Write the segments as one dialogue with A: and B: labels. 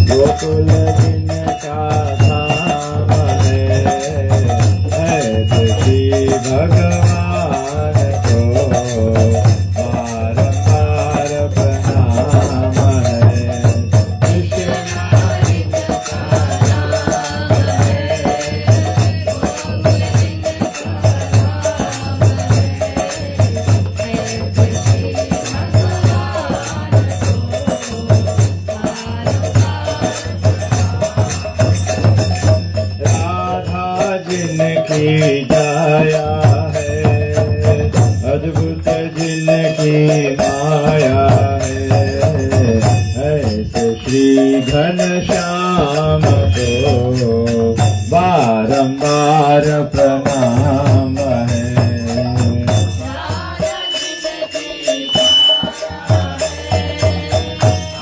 A: गोकुल जिनका धाम है, ऐसे श्री भगवान को बारंबार प्रणाम है। जिनकी जाया है, अद्भुत जिनकी माया है, ऐसे श्री घनश्याम को बारंबार प्रणाम है।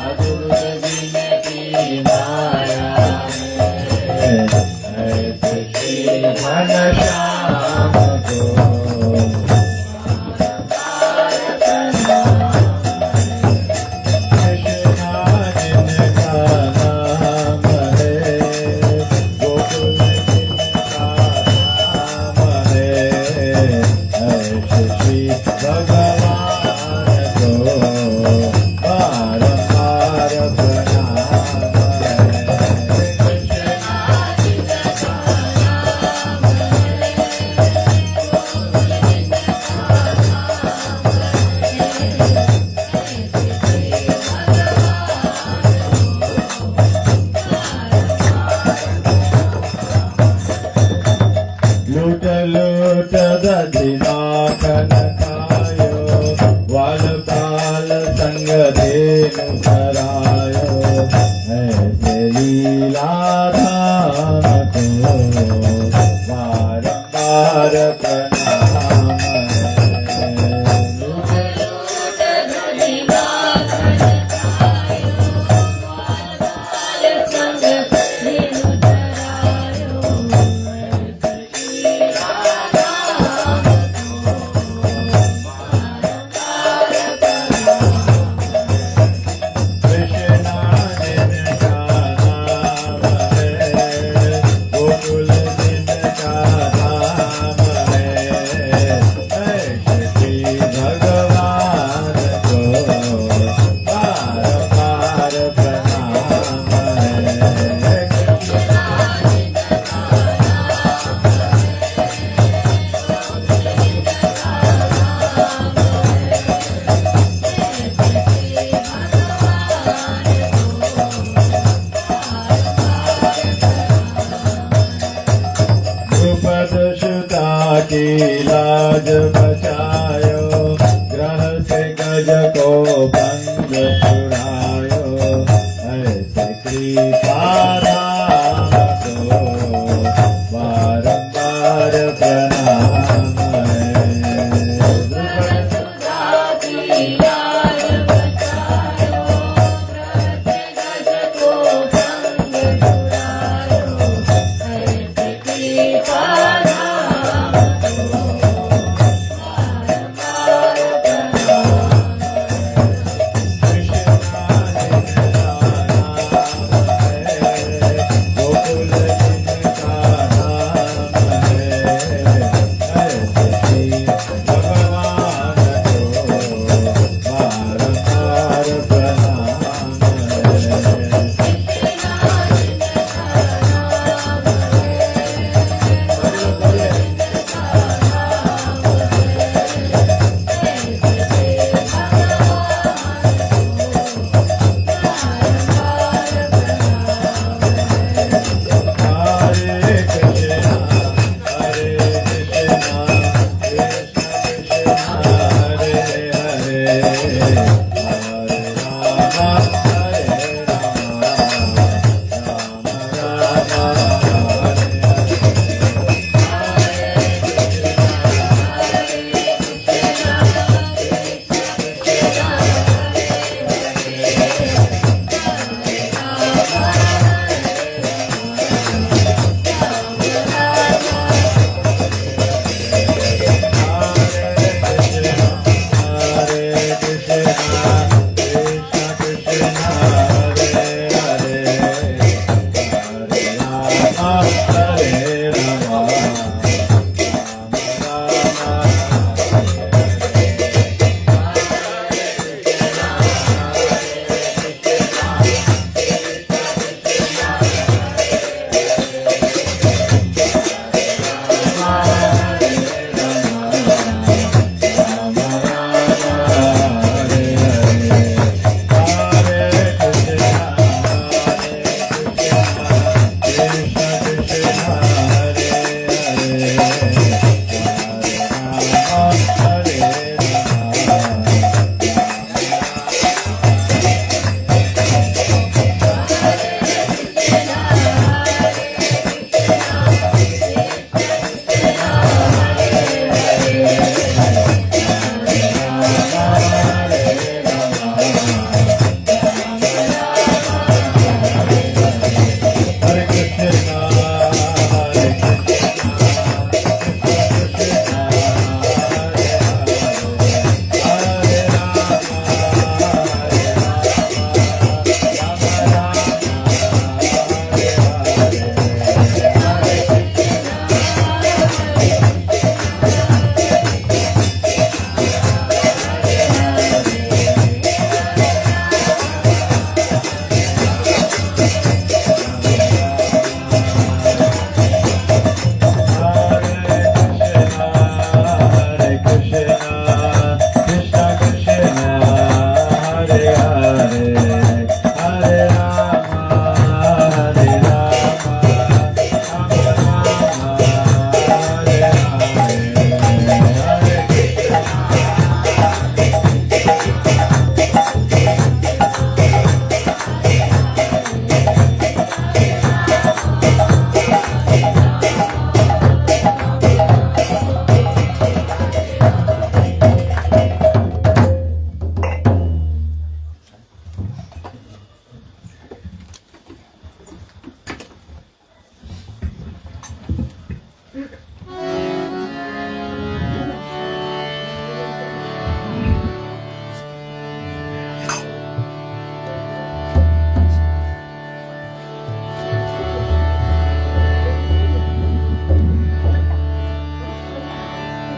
A: अद्भुत जिनकी माया है, ऐसे श्री घनश्याम को लूट दधिनाथन खायो, वाल पाल संग धेनु करायो, ऐसे लीलाधाम को बारंबार प्रणाम है। की लाज बचायो, ग्रह से गज को भंग छुड़ायो, ऐसे कृपाधाम को बारंबार प्रणाम है।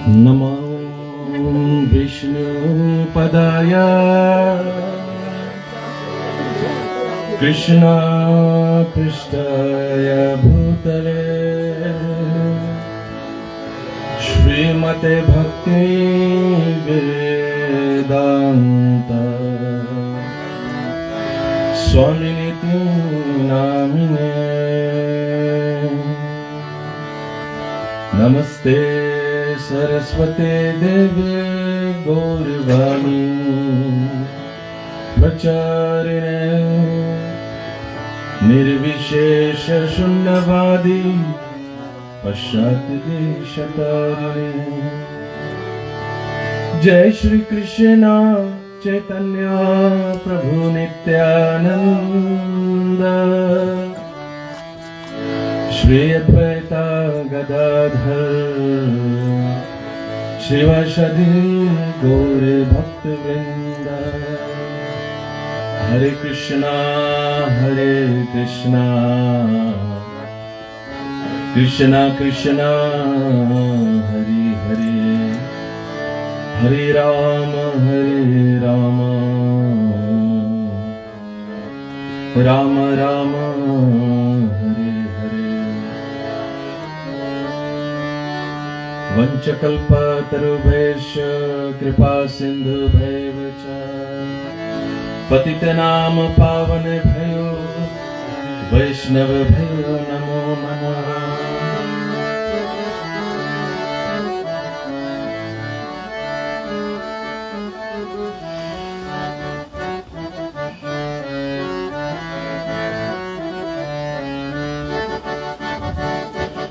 A: नमो विष्णुपदाय कृष्णापृष्ठाय भूतले श्रीमते भक्ति वेदांत स्वामिनिति नामिने। नमस्ते सरस्वते देवे गौरवाणी प्रचारिणे निर्विशेष शून्यवादी पश्चात्देशतारिणे। जय श्री कृष्ण चैतन्य प्रभु नित्यानंद श्री अद्वैता गदाधर शिवासादि गौर भक्त वृंद। हरे कृष्णा कृष्णा कृष्णा हरे हरे हरे राम राम राम हरे हरे। वंशकल्पतरुभ्यश्च कृपा सिन्धुभ्येव च पतितनाम पावनेभ्यो वैष्णवेभ्यो नमो नमः।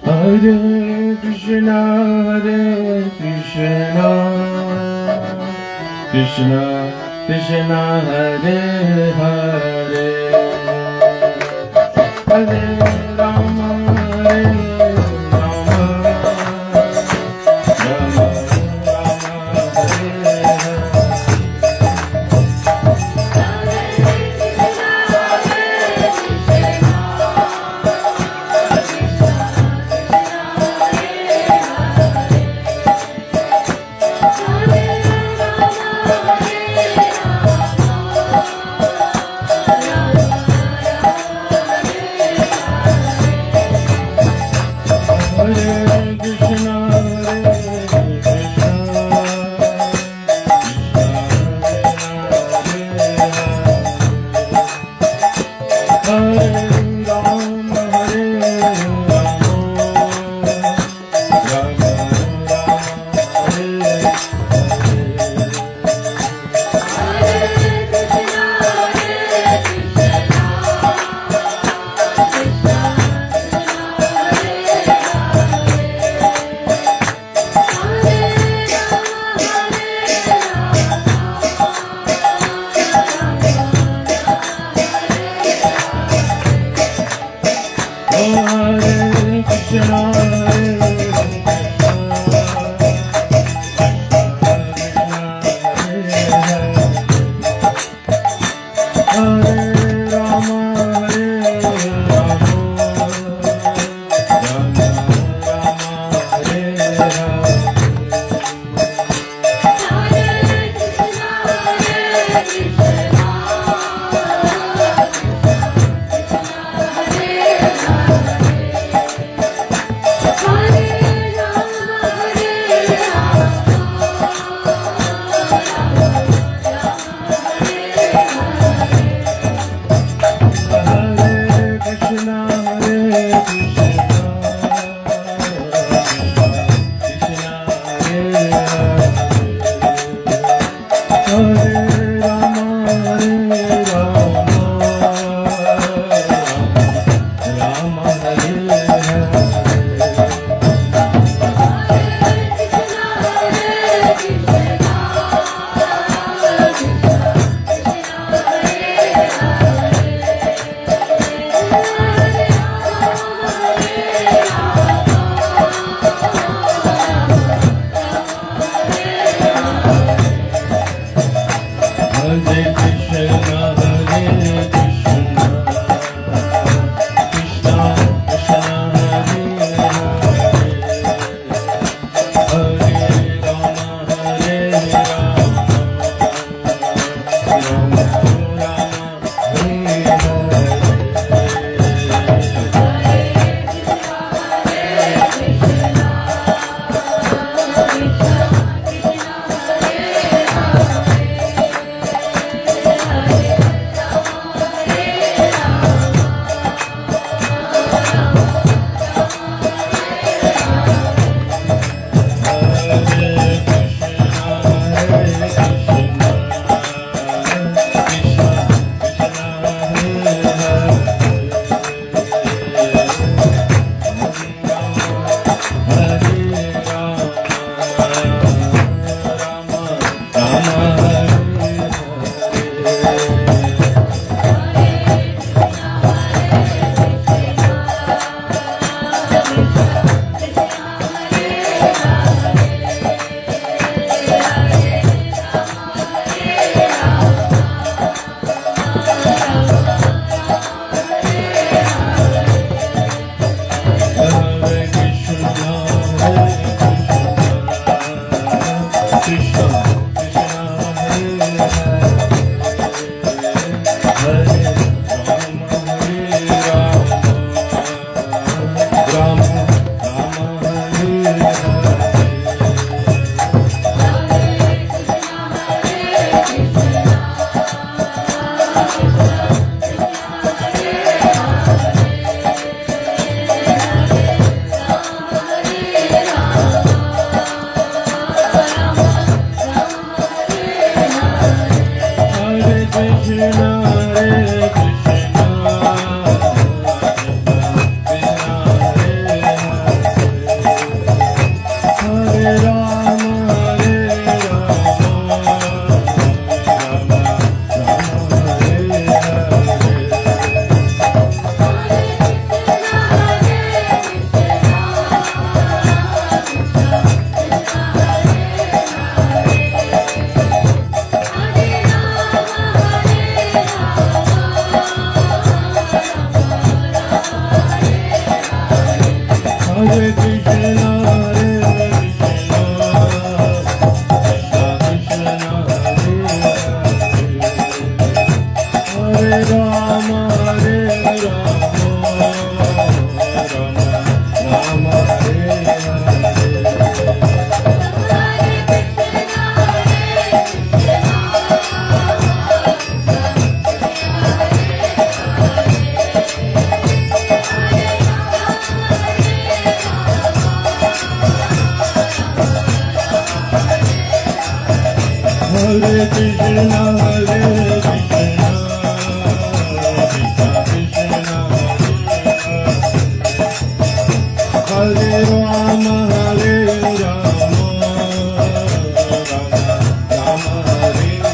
A: हरे कृष्णा कृष्णा कृष्णा हरे हरे हरे राम राम हरे Hare Krishna, Hare Rama, Hare Rama, Rama Hare Hare Krishna, Hare Krishna, Hare Rama, Hare Rama, Rama Hare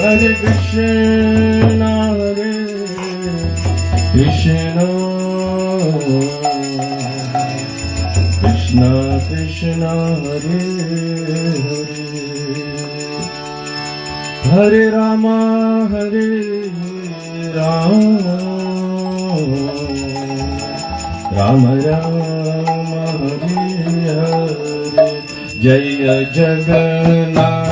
A: Hare Krishna, Hare Krishna, Krishna Krishna, Hare Hare, Hare Rama, Hare Rama, Rama Rama, Hare Hare, Jaya Jagannath.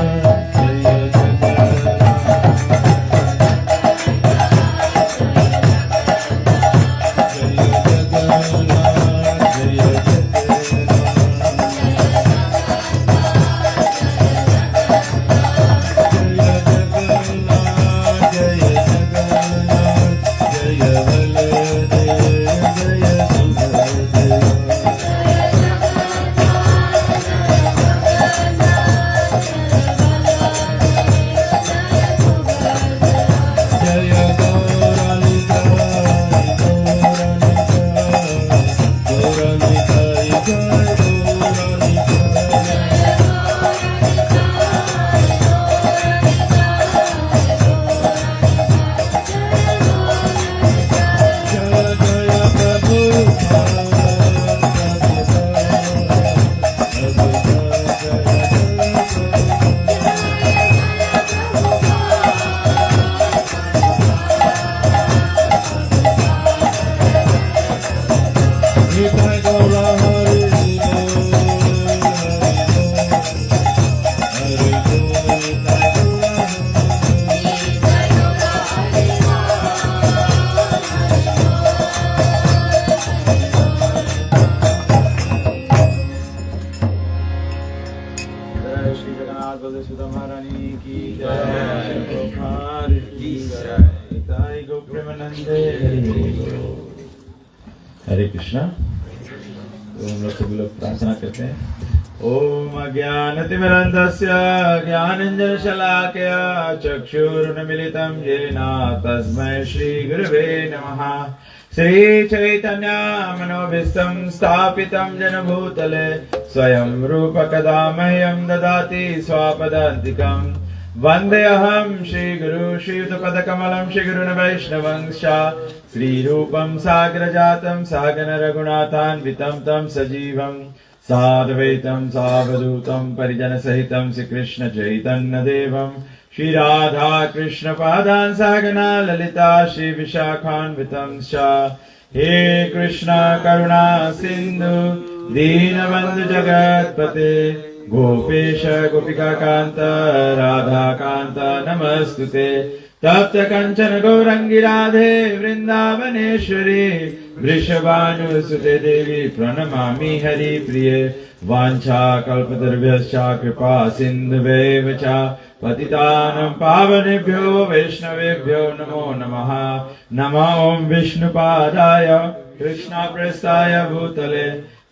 B: जय श्री जगन्नाथ बलदेव महारानी की जय, प्रभुपाद की जय, ताई गो प्रेमानंदे
A: हरे कृष्णा। तो हम लोग सभी लोग प्रार्थना करते हैं।
B: ओम अज्ञानतिमिरन्धस्य ज्ञानाञ्जनशलाकया चक्षुरुन्मीलितं येन तस्मै श्रीगुरवे नमः। श्रीचैतन्यमनोभीष्टं स्थापितं जन स्वयं रूप कदा मह्यं ददाति स्वापदान्तिकम्। वन्देऽहं श्रीगुरु श्रीयुतपदकमलं श्रीगुरुन् वैष्णवंश्च श्रीरूपं साग्रजातं सागन रघुनाथान्वितं तं सजीवम् साद्वैतं सावधूतं परिजनसहितं श्रीकृष्ण चैतन्य देवं श्री राधा कृष्ण पादान् सागना ललिता श्री विशाखान्वितं च। हे कृष्ण करुणा सिंधु दीनबंधु जगत्पते गोपेश गोपिका कांत राधा कांत नमस्तुते। तप्त कंचन गौरंगी राधे वृंदावनेश्वरी वृषभानुसुते देवी प्रणमामि हरिप्रिये। वाञ्छा कल्पतरुभ्यश्च कृपा सिन्धुभ्येव च पतितानां पावनेभ्यो वैष्णवेभ्यो नमो नमः। नमः ओं विष्णुपादाय कृष्णप्रेष्ठाय भूतले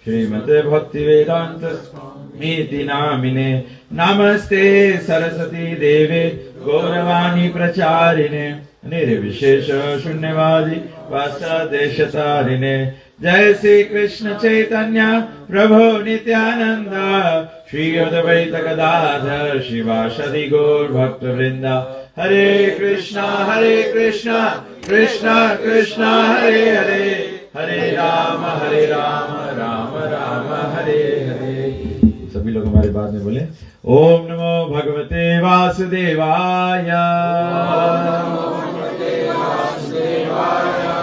B: श्रीमते भक्तिवेदांत स्वामी नामिने। नमस्ते सरस्वती देवे गौरवाणी प्रचारिणे निर्विशेष शून्यवादी वासदेशतारिणे। जय श्री कृष्ण चैतन्य प्रभु नित्यानंद श्री अद्वैत गदाधर शिवासादि गौर भक्त वृंदा। हरे कृष्णा कृष्णा कृष्णा हरे हरे हरे राम राम राम हरे हरे। सभी लोग हमारे बाद में बोले ओम नमो भगवते वासुदेवाय।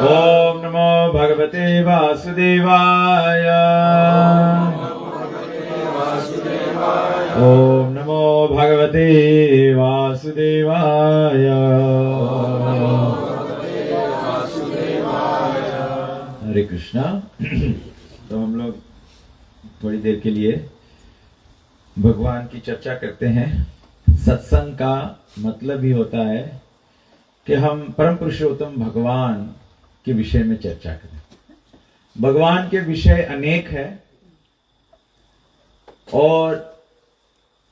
B: ओम नमो भगवते वासुदेवाय। ओम नमो भगवते वासुदेवाय। हरे कृष्णा। तो हम लोग थोड़ी देर के लिए भगवान की चर्चा करते हैं। सत्संग का मतलब ही होता है कि हम परम पुरुषोत्तम भगवान के विषय में चर्चा करें। भगवान के विषय अनेक है और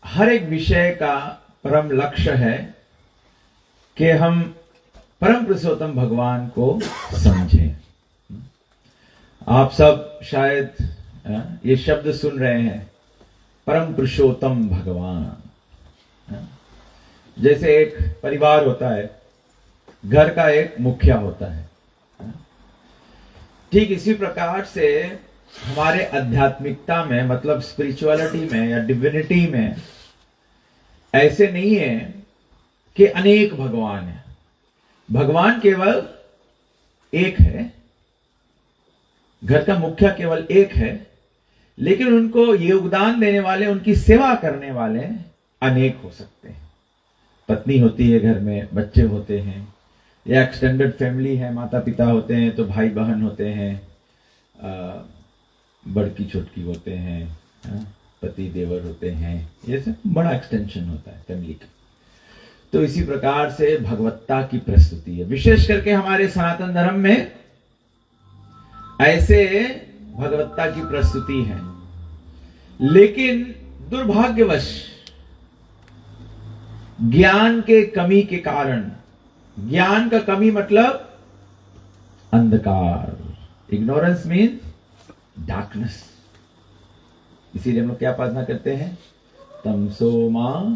B: हर एक विषय का परम लक्ष्य है कि हम परम पुरुषोत्तम भगवान को समझें। आप सब शायद ये शब्द सुन रहे हैं, परम पुरुषोत्तम भगवान। जैसे एक परिवार होता है, घर का एक मुखिया होता है, ठीक इसी प्रकार से हमारे आध्यात्मिकता में मतलब स्पिरिचुअलिटी में या डिविनिटी में ऐसे नहीं है कि अनेक भगवान है। भगवान केवल एक है, घर का मुखिया केवल एक है, लेकिन उनको योगदान देने वाले, उनकी सेवा करने वाले अनेक हो सकते हैं। पत्नी होती है घर में, बच्चे होते हैं, या एक्सटेंडेड फैमिली है, माता पिता होते हैं तो भाई बहन होते हैं, बड़की छोटकी होते हैं, पति देवर होते हैं। ये सब बड़ा एक्सटेंशन होता है फैमिली का। तो इसी प्रकार से भगवत्ता की प्रस्तुति है। विशेष करके हमारे सनातन धर्म में ऐसे भगवत्ता की प्रस्तुति है। लेकिन दुर्भाग्यवश ज्ञान के कमी के कारण, ज्ञान का कमी मतलब अंधकार, इग्नोरेंस मीन्स डार्कनेस। इसीलिए हम लोग क्या प्रार्थना करते हैं, तमसो मां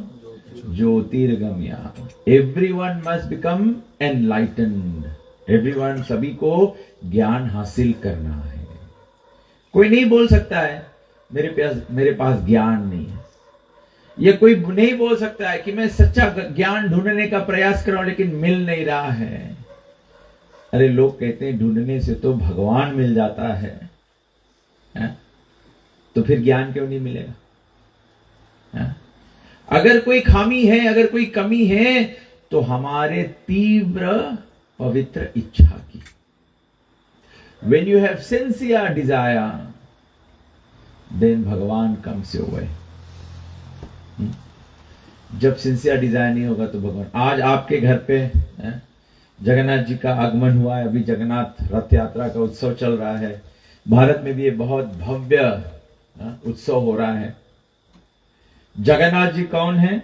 B: ज्योतिर्गमया। Everyone must become enlightened. Everyone, सभी को ज्ञान हासिल करना है। कोई नहीं बोल सकता है मेरे पास ज्ञान नहीं है, या कोई नहीं बोल सकता है कि मैं सच्चा ज्ञान ढूंढने का प्रयास कर रहा हूं लेकिन मिल नहीं रहा है। अरे लोग कहते हैं ढूंढने से तो भगवान मिल जाता है, तो फिर ज्ञान क्यों नहीं मिलेगा? अगर कोई खामी है, अगर कोई कमी है, तो हमारे तीव्र पवित्र इच्छा की। When you have sincere desire, then भगवान comes your way. जब सिंसियर डिजायर नहीं होगा तो भगवान, आज आपके घर पे जगन्नाथ जी का आगमन हुआ है, अभी जगन्नाथ रथ यात्रा का उत्सव चल रहा है, भारत में भी ये बहुत भव्य उत्सव हो रहा है। जगन्नाथ जी कौन है?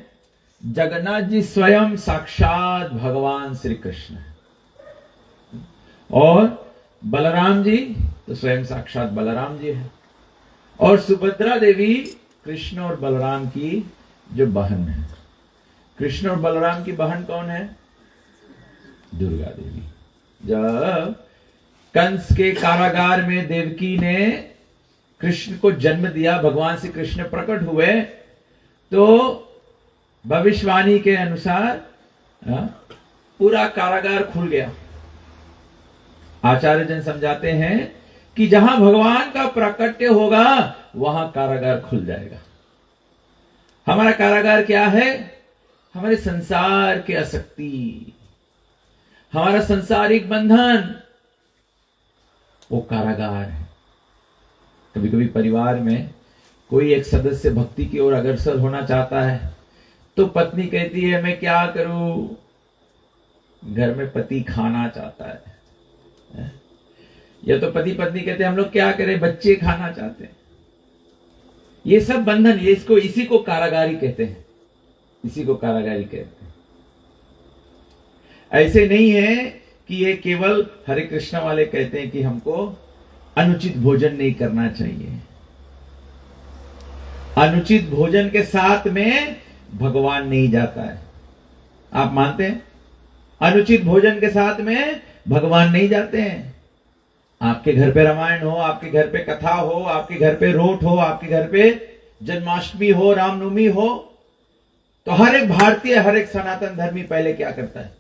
B: जगन्नाथ जी स्वयं साक्षात भगवान श्री कृष्ण है, और बलराम जी तो स्वयं साक्षात बलराम जी है, और सुभद्रा देवी कृष्ण और बलराम की जो बहन है। कृष्ण और बलराम की बहन कौन है? दुर्गा देवी। जब कंस के कारागार में देवकी ने कृष्ण को जन्म दिया, भगवान श्री कृष्ण प्रकट हुए, तो भविष्यवाणी के अनुसार पूरा कारागार खुल गया। आचार्य जन समझाते हैं कि जहां भगवान का प्राकट्य होगा वहां कारागार खुल जाएगा। हमारा कारागार क्या है? हमारे संसार की आसक्ति, हमारा संसारिक बंधन, वो कारागार है। कभी कभी परिवार में कोई एक सदस्य भक्ति की ओर अग्रसर होना चाहता है, तो पत्नी कहती है मैं क्या करूं, घर में पति खाना चाहता है, या तो पति पत्नी कहते हैं हम लोग क्या करें, बच्चे खाना चाहते हैं। ये सब बंधन, ये इसी को कारागारी कहते हैं, इसी को कारागारी कहते हैं। ऐसे नहीं है कि ये केवल हरे कृष्ण वाले कहते हैं कि हमको अनुचित भोजन नहीं करना चाहिए। अनुचित भोजन के साथ में भगवान नहीं जाता है। आप मानते हैं? अनुचित भोजन के साथ में भगवान नहीं जाते हैं। आपके घर पे रामायण हो, आपके घर पे कथा हो, आपके घर पे रोट हो, आपके घर पे जन्माष्टमी हो, रामनवमी हो, तो हर एक भारतीय, हर एक सनातन धर्मी पहले क्या करता है?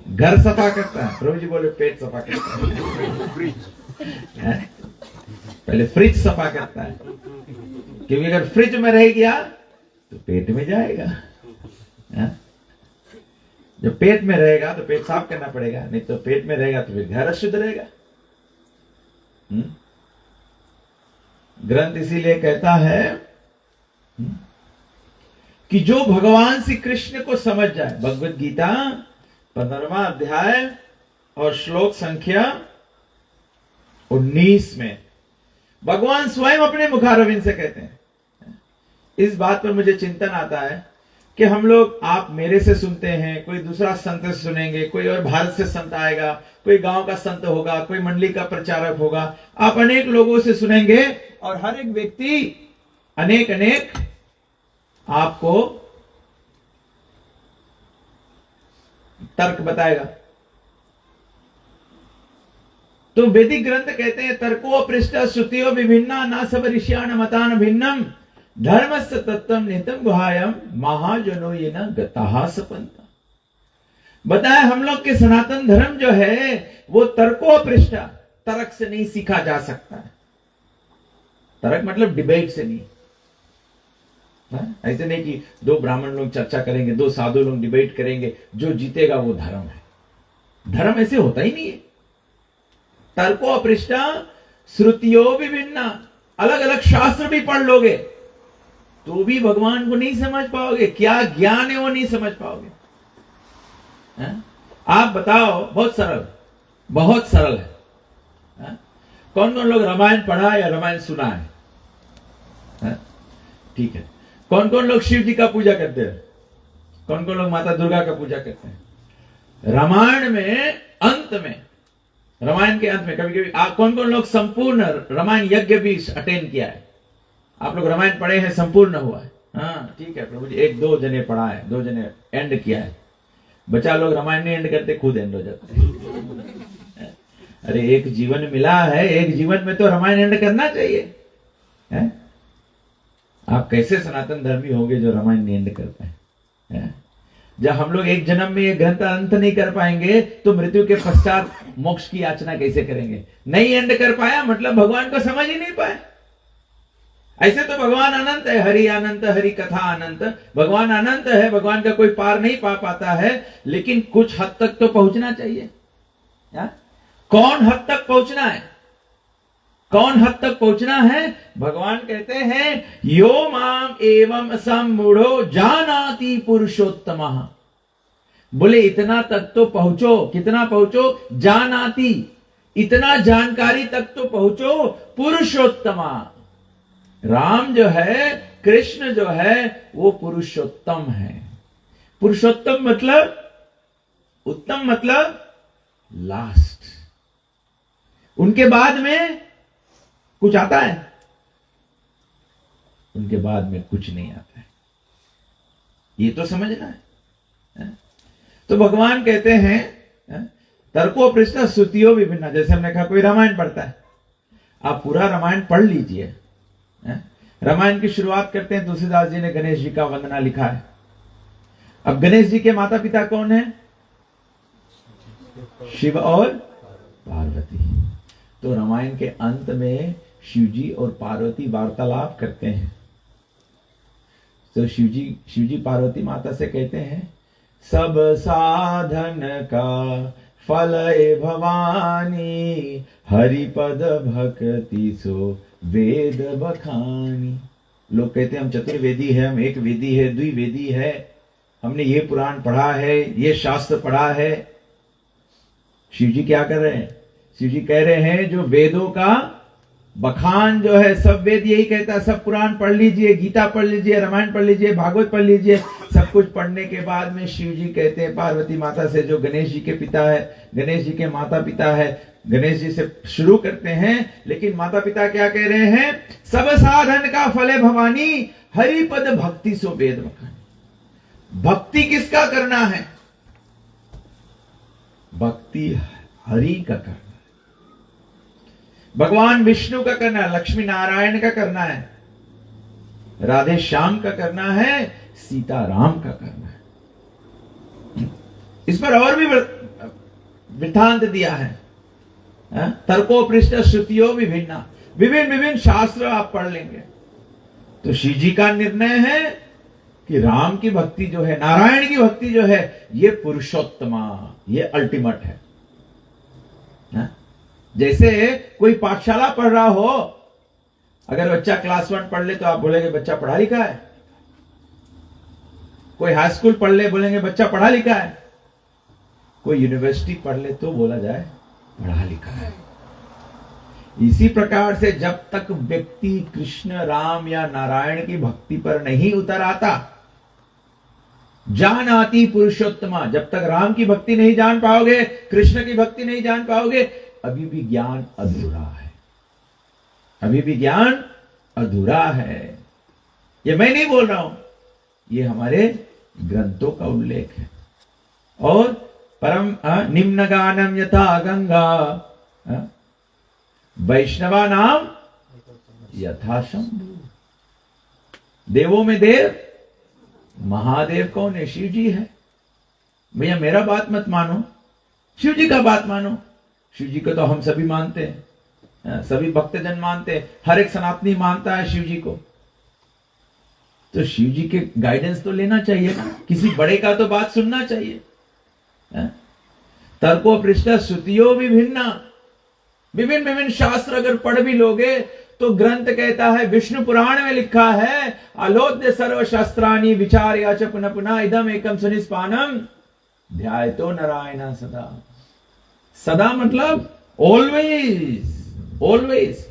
B: घर सफा करता है। प्रभु जी बोले पेट सफा करता है। पहले फ्रिज सफा करता है, क्योंकि अगर फ्रिज में रह गया तो पेट में जाएगा। जब पेट में रहेगा तो पेट साफ करना पड़ेगा, नहीं तो पेट में रहेगा तो फिर घर अशुद्ध रहेगा। ग्रंथ इसीलिए कहता है कि जो भगवान श्री कृष्ण को समझ जाए, भगवत गीता 15वां अध्याय और श्लोक संख्या 19 में भगवान स्वयं अपने मुखारविंद से कहते हैं। इस बात पर मुझे चिंतन आता है कि हम लोग, आप मेरे से सुनते हैं, कोई दूसरा संत से सुनेंगे, कोई और भारत से संत आएगा, कोई गांव का संत होगा, कोई मंडली का प्रचारक होगा, आप अनेक लोगों से सुनेंगे और हर एक व्यक्ति अनेक अनेक आपको तर्क बताएगा। तो वैदिक ग्रंथ कहते हैं तर्को पृष्ठ श्रुतियो विभिन्ना ना सब ऋषियान मतान भिन्नम धर्मस्य तत्वम निहितम गुहायम महाजनो ये न गताहा सपंता। बताया हम लोग के सनातन धर्म जो है वो तर्को पृष्ठ, तर्क से नहीं सीखा जा सकता है। तर्क मतलब डिबेट से नहीं। ऐसे नहीं कि दो ब्राह्मण लोग चर्चा करेंगे, दो साधु लोग डिबेट करेंगे, जो जीतेगा वो धर्म है। धर्म ऐसे होता ही नहीं है। तर्को पृष्ठ श्रुतियों विभिन्न, अलग अलग शास्त्र भी पढ़ लोगे तो भी भगवान को नहीं समझ पाओगे। क्या ज्ञान है वो नहीं समझ पाओगे। आप बताओ, बहुत सरल, बहुत सरल है। कौन कौन लोग रामायण पढ़ा या रामायण सुना है? ठीक है। कौन कौन लोग शिव जी का पूजा करते हैं? कौन कौन लोग माता दुर्गा का पूजा करते हैं? रामायण में अंत में, रामायण के अंत में कभी कभी कौन कौन लोग संपूर्ण रामायण यज्ञ भी अटेंड किया है? आप लोग रामायण पढ़े हैं, संपूर्ण हुआ है? हाँ ठीक है प्रभु जी, एक दो जने पढ़ा है, दो जने एंड किया है। बच्चा लोग रामायण नहीं एंड करते, खुद एंड हो जाते हैं। अरे एक जीवन मिला है, एक जीवन में तो रामायण एंड करना चाहिए है? आप कैसे सनातन धर्मी होंगे जो रामायण नहीं एंड कर पाए? जब हम लोग एक जन्म में ये ग्रंथ अंत नहीं कर पाएंगे तो मृत्यु के पश्चात मोक्ष की याचना कैसे करेंगे? नहीं एंड कर पाया मतलब भगवान को समझ ही नहीं पाए। ऐसे तो भगवान अनंत है, हरि अनंत, हरि कथा अनंत। भगवान अनंत है, भगवान का कोई पार नहीं पा पाता है, लेकिन कुछ हद तक तो पहुंचना चाहिए। कौन हद तक पहुंचना है? कौन हद तक पहुंचना है? भगवान कहते हैं यो माम एवं सम्मूढ़ो जानाति पुरुषोत्तमः। बोले इतना तक तो पहुंचो। कितना पहुंचो? जानाति, इतना जानकारी तक तो पहुंचो। पुरुषोत्तमा, राम जो है, कृष्ण जो है, वो पुरुषोत्तम है। पुरुषोत्तम मतलब, उत्तम मतलब लास्ट। उनके बाद में कुछ आता है? उनके बाद में कुछ नहीं आता है। ये तो समझना है। तो भगवान कहते हैं तर्को पृष्ठ श्रुतियों विभिन्न। जैसे हमने कहा कोई रामायण पढ़ता है, आप पूरा रामायण पढ़ लीजिए। रामायण की शुरुआत करते हैं, तुलसीदास जी ने गणेश जी का वंदना लिखा है। अब गणेश जी के माता पिता कौन है? शिव और पार्वती। तो रामायण के अंत में शिव जी और पार्वती वार्तालाप करते हैं। तो शिव जी पार्वती माता से कहते हैं सब साधन का फल ए भवानी, हरिपद भक्ति सो वेद बखानी। लोग कहते हैं हम चतुर्वेदी है, हम एक वेदी है, द्विवेदी है, हमने ये पुराण पढ़ा है, ये शास्त्र पढ़ा है। शिव जी क्या कर रहे हैं? शिव जी कह रहे हैं जो वेदों का बखान जो है, सब वेद यही कहता है, सब पुराण पढ़ लीजिए, गीता पढ़ लीजिए, रामायण पढ़ लीजिए, भागवत पढ़ लीजिए। सब कुछ पढ़ने के बाद में शिव जी कहते हैं पार्वती माता से, जो गणेश जी के पिता है, गणेश जी के माता पिता है, गणेश जी से शुरू करते हैं। लेकिन माता पिता क्या कह रहे हैं? सब साधन का फल है भवानी, हरिपद भक्ति सो वेद बखानी। भक्ति किसका करना है? भक्ति हरि का करना है, भगवान विष्णु का करना है, लक्ष्मी नारायण का करना है, राधे श्याम का करना है, सीता राम का करना है। इस पर और भी वृत्तांत दिया है। तर्को पृष्ठ श्रुतियों विभिन्न, विभिन्न शास्त्र आप पढ़ लेंगे। तो शिव जी का निर्णय है कि राम की भक्ति जो है, नारायण की भक्ति जो है, ये पुरुषोत्तमा, ये अल्टीमेट है। जैसे कोई पाठशाला पढ़ रहा हो, अगर बच्चा क्लास 1 पढ़ ले तो आप बोलेंगे बच्चा पढ़ा लिखा है। कोई हाई स्कूल पढ़ ले, बोलेंगे बच्चा पढ़ा लिखा है। कोई यूनिवर्सिटी पढ़ ले तो बोला जाए पढ़ा लिखा है। इसी प्रकार से जब तक व्यक्ति कृष्ण, राम या नारायण की भक्ति पर नहीं उतर आता, जानाति पुरुषोत्तमा, जब तक राम की भक्ति नहीं जान पाओगे, कृष्ण की भक्ति नहीं जान पाओगे, अभी भी ज्ञान अधूरा है, अभी भी ज्ञान अधूरा है। ये मैं नहीं बोल रहा हूं, ये हमारे ग्रंथों का उल्लेख है। और परम निम्न गानम यथा गंगा, वैष्णवा नाम यथा शंभु। देवों में देव, महादेव कौन है? शिव जी है। भैया मेरा बात मत मानो, शिव जी का बात मानो। शिव जी को तो हम सभी मानते हैं, सभी भक्तजन मानते हैं, हर एक सनातनी मानता है शिव जी को। तो शिव जी के गाइडेंस तो लेना चाहिए ना, किसी बड़े का तो बात सुनना चाहिए। तर्को पृष्ठ श्रुतियों विभिन्न, विभिन्न शास्त्र अगर पढ़ भी लोगे तो ग्रंथ कहता है, विष्णु पुराण में लिखा है, अलोद्य सर्व शास्त्राणि विचार्य च पुनः पुनः इदम एकम सुनिस्पानम ध्यायतो नारायण सदा। सदा मतलब ऑलवेज, ऑलवेज।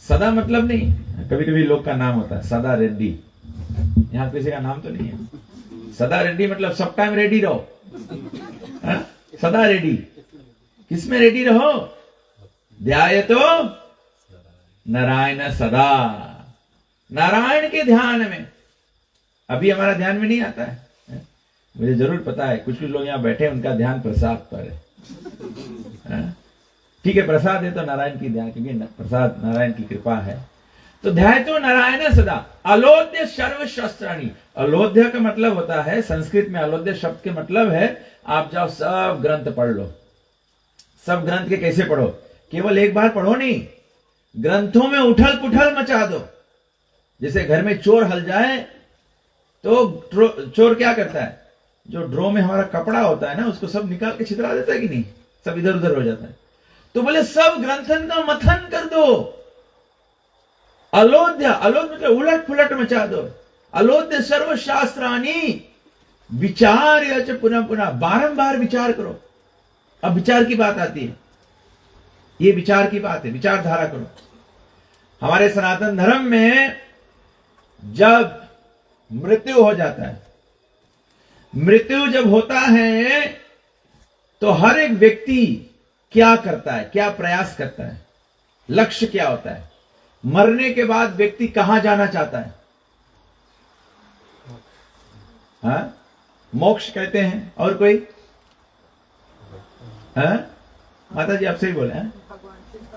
B: सदा मतलब नहीं, कभी कभी लोग का नाम होता है सदा रेड्डी, यहां किसी का नाम तो नहीं है। सदा रेड्डी मतलब सब टाइम रेडी रहो। सदा रेडी, किसमें रेडी रहो? ध्यायतो नारायण सदा, नारायण के ध्यान में। अभी हमारा ध्यान में नहीं आता है, मुझे जरूर पता है। कुछ लोग यहां बैठे, उनका ध्यान प्रसाद पर है। ठीक है, प्रसाद है तो नारायण की ध्यान, क्योंकि प्रसाद नारायण की कृपा है। तो ध्यायतो नारायण सदा, अलोध्य सर्व शास्त्राणि। अलोध्य का मतलब होता है, संस्कृत में अलोध्य शब्द के मतलब है, आप जाओ सब ग्रंथ पढ़ लो। सब ग्रंथ के कैसे पढ़ो? केवल एक बार पढ़ो नहीं, ग्रंथों में उठल पुठल मचा दो। जैसे घर में चोर हल जाए तो चोर क्या करता है? जो ड्रॉ में हमारा कपड़ा होता है ना, उसको सब निकाल के छितरा देता है कि नहीं? सब इधर उधर हो जाता है। तो बोले सब ग्रंथन का मथन कर दो, अलोध्य मतलब उलट पुलट मचा दो, अलोध्य सर्व शास्त्रानी विचार पुनः पुनः, बारंबार विचार करो। अब विचार की बात आती है, ये विचार की बात है, विचारधारा करो। हमारे सनातन धर्म में जब मृत्यु हो जाता है, मृत्यु जब होता है तो हर एक व्यक्ति क्या करता है, क्या प्रयास करता है, लक्ष्य क्या होता है? मरने के बाद व्यक्ति कहां जाना चाहता है? हाँ? मोक्ष कहते हैं। और कोई? हाँ? माता जी आपसे ही बोले हैं,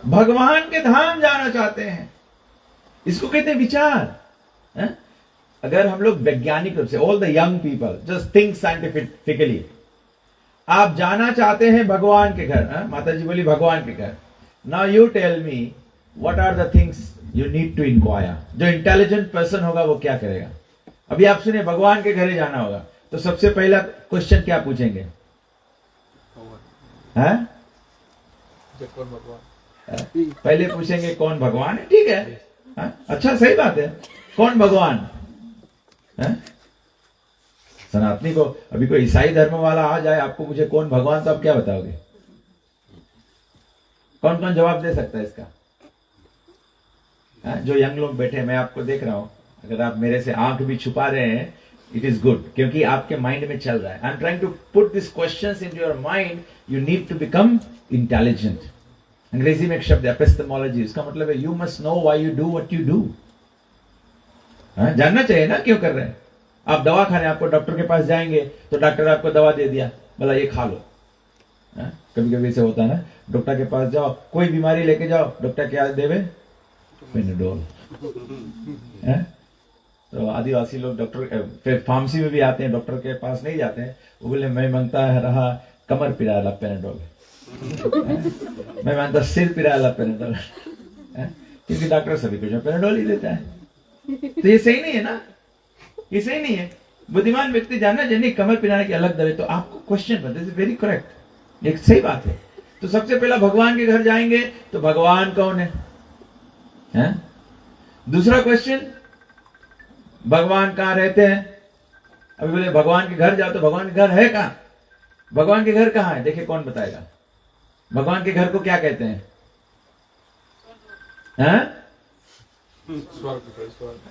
B: भगवान के धाम जाना चाहते हैं। इसको कहते हैं विचार। हाँ? अगर हम लोग वैज्ञानिक रूप से, all the young people just think scientifically, आप जाना चाहते हैं भगवान के घर। हाँ? माता जी बोली भगवान के घर। Now you tell me what are the things you need to inquire. जो इंटेलिजेंट पर्सन होगा वो क्या करेगा? अभी आप सुनिए, भगवान के घर जाना होगा तो सबसे पहला क्वेश्चन क्या पूछेंगे? हाँ?
C: कौन भगवान?
B: पहले पूछेंगे कौन भगवान है। ठीक है, हाँ? अच्छा, सही बात है, कौन भगवान? हाँ? सनातनी को अभी कोई ईसाई धर्म वाला आ जाए, आपको पूछे कौन भगवान, तो आप क्या बताओगे? कौन कौन जवाब दे सकता है इसका? हाँ? जो यंग लोग बैठे, मैं आपको देख रहा हूं, अगर आप मेरे से आंख भी छुपा रहे हैं, इट इज गुड, क्योंकि आपके माइंड में चल रहा है। I am trying to put this questions in your mind. You need to become intelligent. अंग्रेजी में एक शब्द है एपिस्टेमोलॉजी, इसका मतलब है you must know why you do what you do. जानना चाहिए ना क्यों कर रहे हैं। आप दवा खाने, आपको डॉक्टर के पास जाएंगे तो डॉक्टर आपको दवा दे दिया, बोला ये खा लो। कभी कभी ऐसे होता है ना, डॉक्टर के पास जाओ, कोई बीमारी लेके जाओ, डॉक्टर क्या देवे? पेनाडोल। तो आदिवासी लोग डॉक्टर फार्मेसी में भी आते हैं, डॉक्टर के पास नहीं जाते हैं, वो बोले मैं मांगता रहा कमर पिराला पेनाडोल, मैं मानता सिर पिराला पेनाडोल, क्योंकि डॉक्टर सभी कुछ पेनाडोल ही देता है। तो ये सही नहीं है ना, ये सही नहीं है। बुद्धिमान व्यक्ति जानना चाहिए कमर पिराने की अलग दवाई। तो आपको क्वेश्चन बनते हैं, वेरी करेक्ट, एक सही बात है। तो सबसे पहला भगवान के घर जाएंगे तो भगवान कौन है? दूसरा क्वेश्चन, भगवान कहां रहते हैं? अभी बोले भगवान के घर जाओ तो भगवान के घर है कहां? भगवान के घर कहां है? देखिए कौन बताएगा। भगवान के घर को क्या कहते हैं?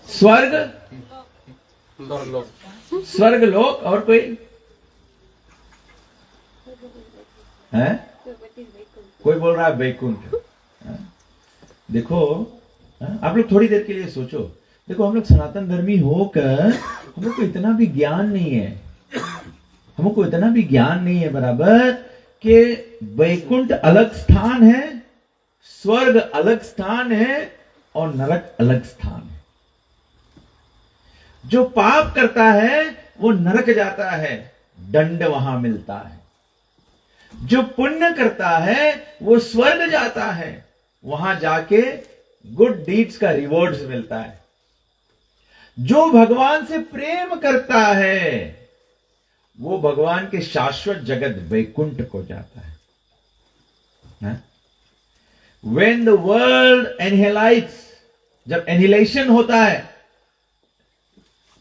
B: स्वर्ग, स्वर्ग लोक। और कोई है? कोई बोल रहा है वैकुंठ। देखो, आप लोग थोड़ी देर के लिए सोचो। देखो, हम लोग सनातन धर्मी होकर हम लोग को इतना भी ज्ञान नहीं है, हमको इतना भी ज्ञान नहीं है बराबर कि वैकुंठ अलग स्थान है, स्वर्ग अलग स्थान है और नरक अलग स्थान है। जो पाप करता है वो नरक जाता है, दंड वहां मिलता है। जो पुण्य करता है वो स्वर्ग जाता है, वहां जाके गुड डीड्स का रिवॉर्ड्स मिलता है। जो भगवान से प्रेम करता है वो भगवान के शाश्वत जगत वैकुंठ को जाता है। When the world annihilates, जब एनिहिलेशन होता है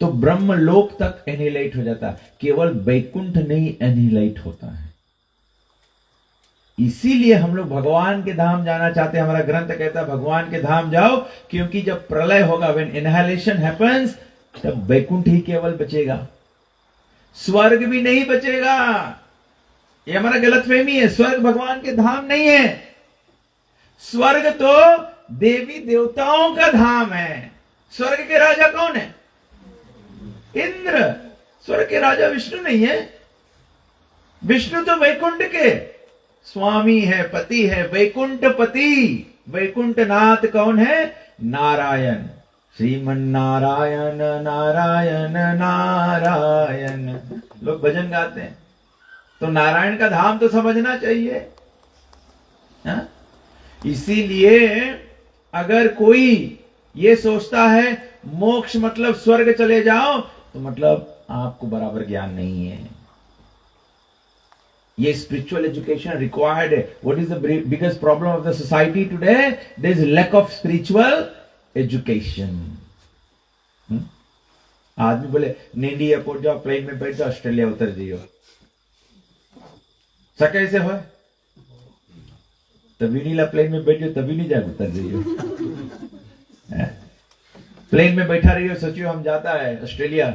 B: तो ब्रह्म लोक तक एनिहिलेट हो जाता है, केवल वैकुंठ नहीं एनिहिलेट होता है। इसीलिए हम लोग भगवान के धाम जाना चाहते हैं। हमारा ग्रंथ कहता है भगवान के धाम जाओ, क्योंकि जब प्रलय होगा, when annihilation happens, तब वैकुंठ ही केवल बचेगा, स्वर्ग भी नहीं बचेगा। ये हमारा गलतफहमी है, स्वर्ग भगवान के धाम नहीं है। स्वर्ग तो देवी देवताओं का धाम है। स्वर्ग के राजा कौन है? इंद्र। स्वर्ग के राजा विष्णु नहीं है। विष्णु तो वैकुंठ के स्वामी है, पति है, वैकुंठ पति। वैकुंठ नाथ कौन है? नारायण, श्रीमन नारायण नारायण नारायण। लोग भजन गाते हैं, तो नारायण का धाम तो समझना चाहिए। हा? इसीलिए अगर कोई ये सोचता है मोक्ष मतलब स्वर्ग चले जाओ, तो मतलब आपको बराबर ज्ञान नहीं है। ये स्पिरिचुअल एजुकेशन रिक्वायर्ड है. What is the biggest problem of the society today? There is lack of spiritual education. आदमी बोले नेडी एयरपोर्ट जाओ, प्लेन में बैठ जाओ, ऑस्ट्रेलिया उतर जाइयो. सा कैसे हो? तभी नीला प्लेन में बैठियो, तभी नहीं जाकर उतर जाइयो. प्लेन में बैठा रहियो, सोचियो हम जाता है ऑस्ट्रेलिया,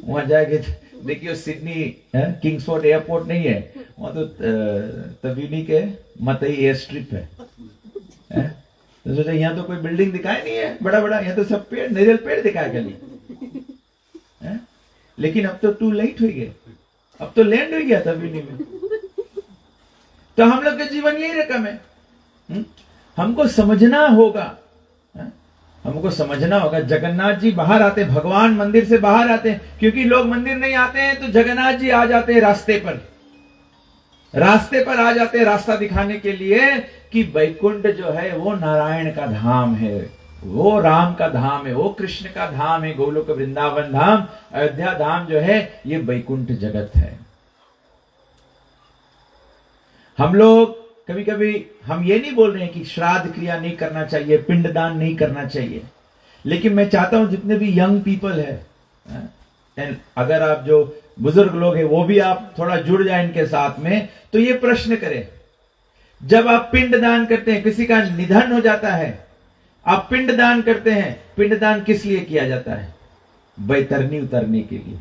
B: वहां जाके देखियो सिडनी किंग्सफोर्ड एयरपोर्ट नहीं है, वहां तो तवीनी के मतई एयर स्ट्रिप है. तो सोचा यहाँ तो कोई बिल्डिंग दिखाई नहीं है बड़ा बड़ा, यहाँ तो सब पेड़, नारियल पेड़ दिखाए खाली. लेकिन अब तो टू लेट हो गए, अब तो लैंड हो गया तवीनी में. तो हम लोग का जीवन यही रकम है. हमको समझना होगा, हमको समझना होगा. जगन्नाथ जी बाहर आते, भगवान मंदिर से बाहर आते हैं, क्योंकि लोग मंदिर नहीं आते हैं तो जगन्नाथ जी आ जाते हैं रास्ते पर आ जाते हैं, रास्ता दिखाने के लिए कि वैकुंठ जो है वो नारायण का धाम है, वो राम का धाम है, वो कृष्ण का धाम है, गोलोक वृंदावन धाम, अयोध्या धाम जो है ये वैकुंठ जगत है. हम लोग कभी कभी हम ये नहीं बोल रहे हैं कि श्राद्ध क्रिया नहीं करना चाहिए, पिंडदान नहीं करना चाहिए, लेकिन मैं चाहता हूं जितने भी यंग पीपल है, अगर आप जो बुजुर्ग लोग हैं वो भी आप थोड़ा जुड़ जाए इनके साथ में, तो ये प्रश्न करें. जब आप पिंडदान करते हैं, किसी का निधन हो जाता है, आप पिंडदान करते हैं, पिंडदान किस लिए किया जाता है? बैतरणी उतरने के लिए.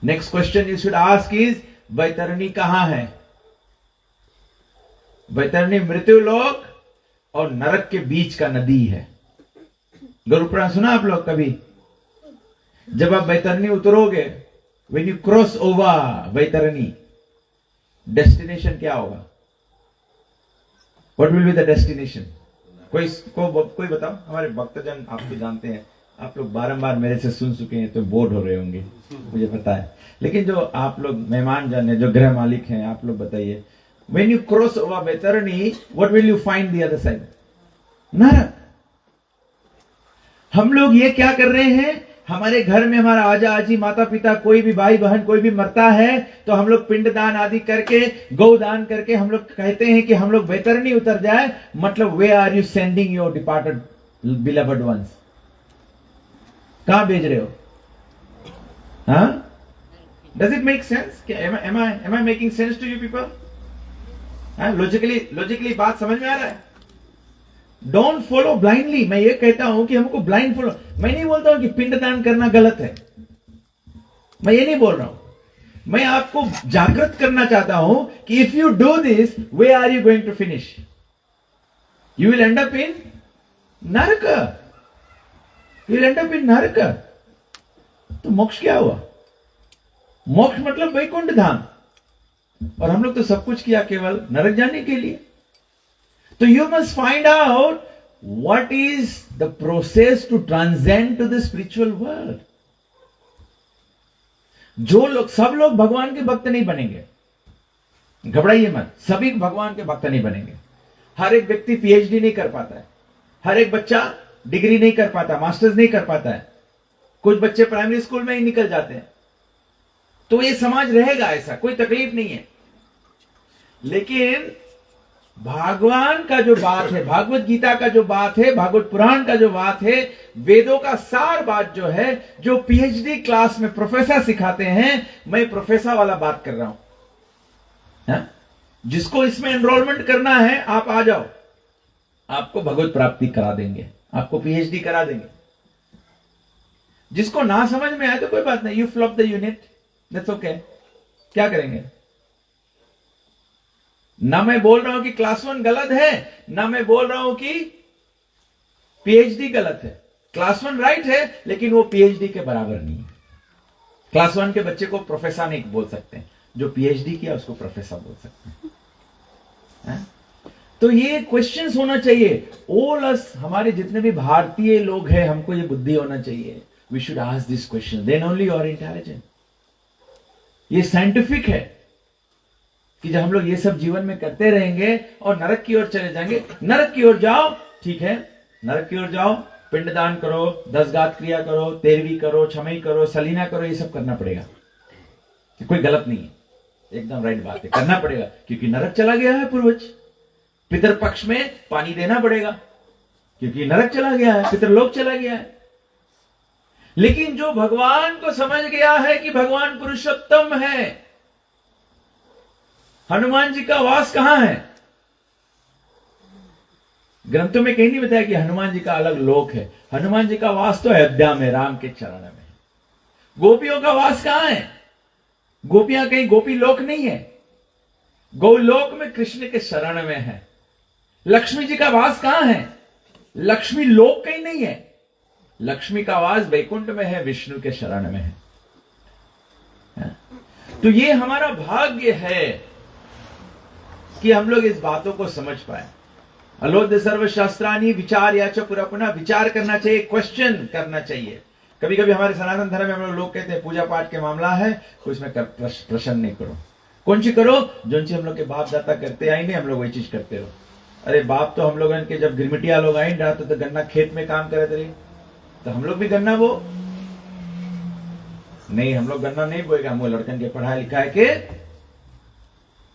B: Next question you should ask is, Baitarani कहां है? बैतरणी मृत्यु लोक और नरक के बीच का नदी है. गरुड़ पुराण सुना आप लोग कभी? जब आप बैतरणी उतरोगे, when you cross over Baitarani, destination क्या होगा? What will be the destination? कोई बताओ. हमारे भक्तजन आपको जानते हैं, आप लोग बारंबार मेरे से सुन चुके हैं तो बोर हो रहे होंगे, मुझे पता है. लेकिन जो आप लोग मेहमान जन है, जो गृह मालिक हैं, आप लोग बताइए, when you cross over Baitarani, what will you find the other side? नरक. हम लोग ये क्या कर रहे हैं? हमारे घर में हमारा आजा आजी माता पिता, कोई भी भाई बहन कोई भी मरता है तो हम लोग पिंडदान आदि करके, गौदान करके हम लोग कहते हैं कि हम लोग बैतरणी उतर जाए. मतलब where are you sending your departed beloved ones? कहां भेज रहे हो? हाँ? Does it make sense? am I making sense to you people? Logically बात समझ में आ रहा है? Don't follow blindly. मैं ये कहता हूं कि हमको ब्लाइंड फॉलो, मैं नहीं बोलता हूं कि पिंडदान करना गलत है, मैं ये नहीं बोल रहा हूं. मैं आपको जागृत करना चाहता हूं कि if you do this, where are you going to finish? You will end up in नरक. You will end up in नरक. तो मोक्ष क्या हुआ? मोक्ष मतलब वैकुंठ धाम. और हम लोग तो सब कुछ किया केवल नरक जाने के लिए. तो you must find out what is the process to transcend to the spiritual world. जो लोग, सब लोग भगवान के भक्त नहीं बनेंगे, घबराइए मत. सभी भगवान के भक्त नहीं बनेंगे. हर एक व्यक्ति पीएचडी नहीं कर पाता है, हर एक बच्चा डिग्री नहीं कर पाता, मास्टर्स नहीं कर पाता है. कुछ बच्चे प्राइमरी स्कूल में ही निकल जाते हैं. तो ये समाज रहेगा, ऐसा कोई तकलीफ नहीं है. लेकिन भगवान का जो बात है, भागवत गीता का जो बात है, भागवत पुराण का जो बात है, वेदों का सार बात जो है, जो पीएचडी क्लास में प्रोफेसर सिखाते हैं, मैं प्रोफेसर वाला बात कर रहा हूं. जिसको इसमें एनरोलमेंट करना है आप आ जाओ, आपको भगवत प्राप्ति करा देंगे, आपको पीएचडी करा देंगे. जिसको ना समझ में आए तो कोई बात नहीं, you flop the unit, that's okay. क्या करेंगे? ना मैं बोल रहा हूं कि क्लास 1 गलत है, ना मैं बोल रहा हूं कि पीएचडी गलत है. क्लास 1 राइट है, लेकिन वो पीएचडी के बराबर नहीं है. क्लास 1 के बच्चे को प्रोफेसर नहीं बोल सकते, जो पीएचडी किया उसको प्रोफेसर बोल सकते हैं. तो ये क्वेश्चंस होना चाहिए. ऑल अस, हमारे जितने भी भारतीय लोग हैं, हमको ये बुद्धि होना चाहिए. We should ask this question, then only you are intelligent. ये साइंटिफिक है कि जब हम लोग ये सब जीवन में करते रहेंगे और नरक की ओर चले जाएंगे. नरक की ओर जाओ, ठीक है, नरक की ओर जाओ, पिंडदान करो, 10 गात क्रिया करो, 13वीं करो, 6वीं करो, सलीना करो, ये सब करना पड़ेगा, कोई गलत नहीं है. एकदम राइट बात है, करना पड़ेगा, क्योंकि नरक चला गया है पूर्वज। पितरपक्ष में पानी देना पड़ेगा, क्योंकि नरक चला गया है, पितरलोक चला गया है। लेकिन जो भगवान को समझ गया है कि भगवान पुरुषोत्तम है, हनुमान जी का वास कहां है? ग्रंथों में कहीं नहीं बताया कि हनुमान जी का अलग लोक है। हनुमान जी का वास तो अयोध्या में, राम के चरण में। गोपियों का वास कहां है? गोपियां कहीं गोपी लोक नहीं है, गोलोक में कृष्ण के शरण में है। लक्ष्मी जी का वास कहां है? लक्ष्मी लोक कहीं नहीं है, लक्ष्मी का वास वैकुंठ में है, विष्णु के शरण में है। तो ये हमारा भाग्य है कि हम लोग इस बातों को समझ पाए। अलोध्य सर्वशास्त्राणी विचार याच पूरा पुनः विचार करना चाहिए, क्वेश्चन करना चाहिए। कभी कभी हमारे सनातन धर्म में हम लोग कहते हैं पूजा पाठ के मामला है तो इसमें प्रश्न नहीं करो। कौन सी करो? जो हम लोग के बाप दाता करते आएंगे, हम लोग वही चीज करते रहो। अरे बाप तो हम लोग के जब गिरमिटिया लोग आए रहा तो गन्ना खेत में काम करे थे, तो हम लोग भी गन्ना बो नहीं, हम लोग गन्ना नहीं बोएगा, हम वो लड़कन के पढ़ाई लिखाई के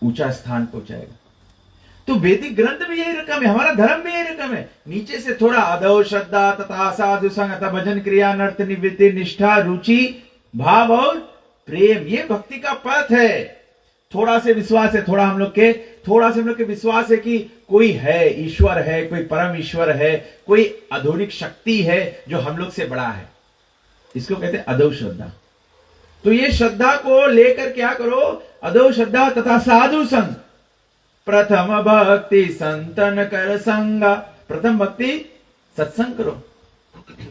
B: ऊंचा स्थान पहुंचाएगा। तो वैदिक ग्रंथ भी यही रकम है, हमारा धर्म भी यही रकम है। नीचे से थोड़ा अदौ श्रद्धा तथा साधु संग अथा भजन क्रिया नर्त निवृत्ति निष्ठा रुचि भाव और प्रेम, ये भक्ति का पथ है। थोड़ा से विश्वास है, थोड़ा से हम लोग के विश्वास है कि कोई है, ईश्वर है, कोई परम ईश्वर है, कोई आधुनिक शक्ति है जो हम लोग से बड़ा है। इसको कहते हैं अदौ श्रद्धा। तो ये श्रद्धा को लेकर क्या करो? अदौ श्रद्धा तथा साधु संग। प्रथम भक्ति संतन कर संगा, प्रथम भक्ति सत्संग करो।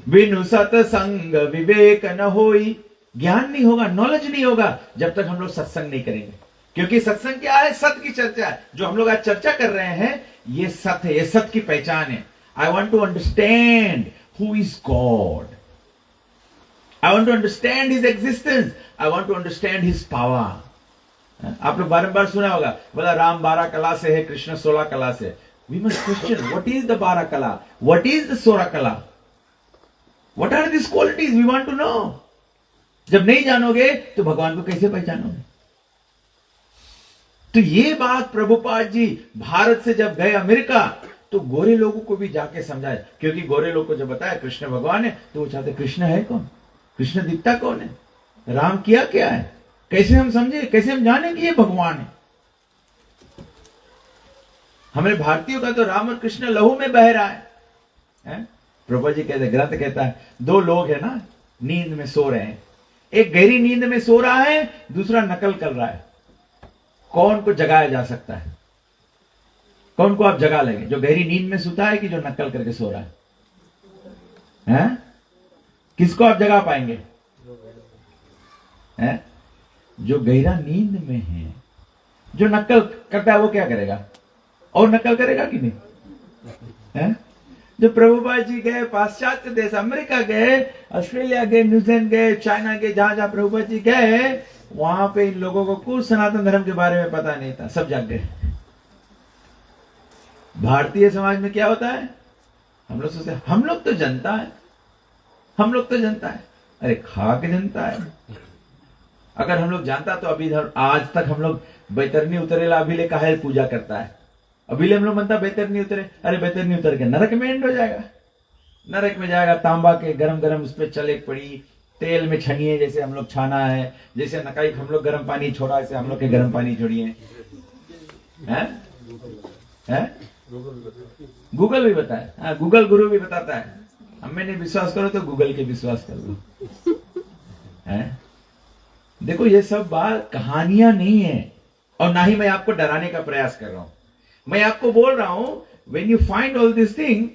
B: बिनु सत्संग विवेक न होई, ज्ञान नहीं होगा, नॉलेज नहीं होगा जब तक हम लोग सत्संग नहीं करेंगे। क्योंकि सत्संग क्या है? सत्य की चर्चा है। जो हम लोग आज चर्चा कर रहे हैं ये सत्य है, ये सत्य की पहचान है। I want to understand who is God, I want to understand his existence, I want to understand his power. आप लोग बारंबार सुना होगा, बोला राम 12 कला से है, कृष्ण 16 कला से। We must question what is the 12 कला, व्हाट इज द 16 कला, what are this qualities, we want to know. जब नहीं जानोगे तो भगवान को कैसे पहचानोगे? तो ये बात प्रभुपाद जी भारत से जब गए अमेरिका तो गोरे लोगों को भी जाके समझाए, क्योंकि गोरे लोगों को जब बताया कृष्ण भगवान है तो वो चाहते कृष्ण है कौन, कृष्ण दिखता कौन है, राम किया क्या है, कैसे हम समझे, कैसे हम जाने कि ये भगवान है। हमें भारतीयों का तो राम और कृष्ण लहू में बह रहा है? प्रभु जी कहते, ग्रंथ कहता है 2 लोग है ना नींद में सो रहे हैं, एक गहरी नींद में सो रहा है, दूसरा नकल कर रहा है। कौन को जगाया जा सकता है? कौन को आप जगा लेंगे? जो गहरी नींद में सोता है कि जो नकल करके सो रहा है? किसको आप जगा पाएंगे? जो गहरा नींद में है। जो नकल करता है वो क्या करेगा? और नकल करेगा कि नहीं? जो प्रभुपाद जी गए पाश्चात्य देश, अमेरिका गए, ऑस्ट्रेलिया गए, न्यूजीलैंड गए, चाइना गए, जहां जहां प्रभुपाद जी गए वहां पे इन लोगों को कुछ सनातन धर्म के बारे में पता नहीं था, सब जाग गए। भारतीय समाज में क्या होता है? हम लोग सोचते हम लोग तो जनता है, हम लोग तो जनता है। अरे खा के जनता है। अगर हम लोग जानता तो अभी आज तक हम लोग बैतरनी उतरेला अभिले काहे पूजा करता है? अभिले हम लोग मनता बैतरनी उतरे, अरे बैतरनी उतर के नरक में एंड हो जाएगा, नरक में जाएगा। तांबा के गरम गरम उस पर चले पड़ी, तेल में छनिए जैसे हम लोग छाना है, जैसे नकाई हम लोग गर्म पानी छोड़ा ऐसे हम लोग के गर्म पानी छोड़िए। गूगल भी बताए, हाँ गूगल गुरु भी बताता है। हमें नहीं विश्वास करो तो गूगल के विश्वास कर लो। देखो ये सब बात कहानियां नहीं है, और ना ही मैं आपको डराने का प्रयास कर रहा हूं। मैं आपको बोल रहा हूं when you find all this thing,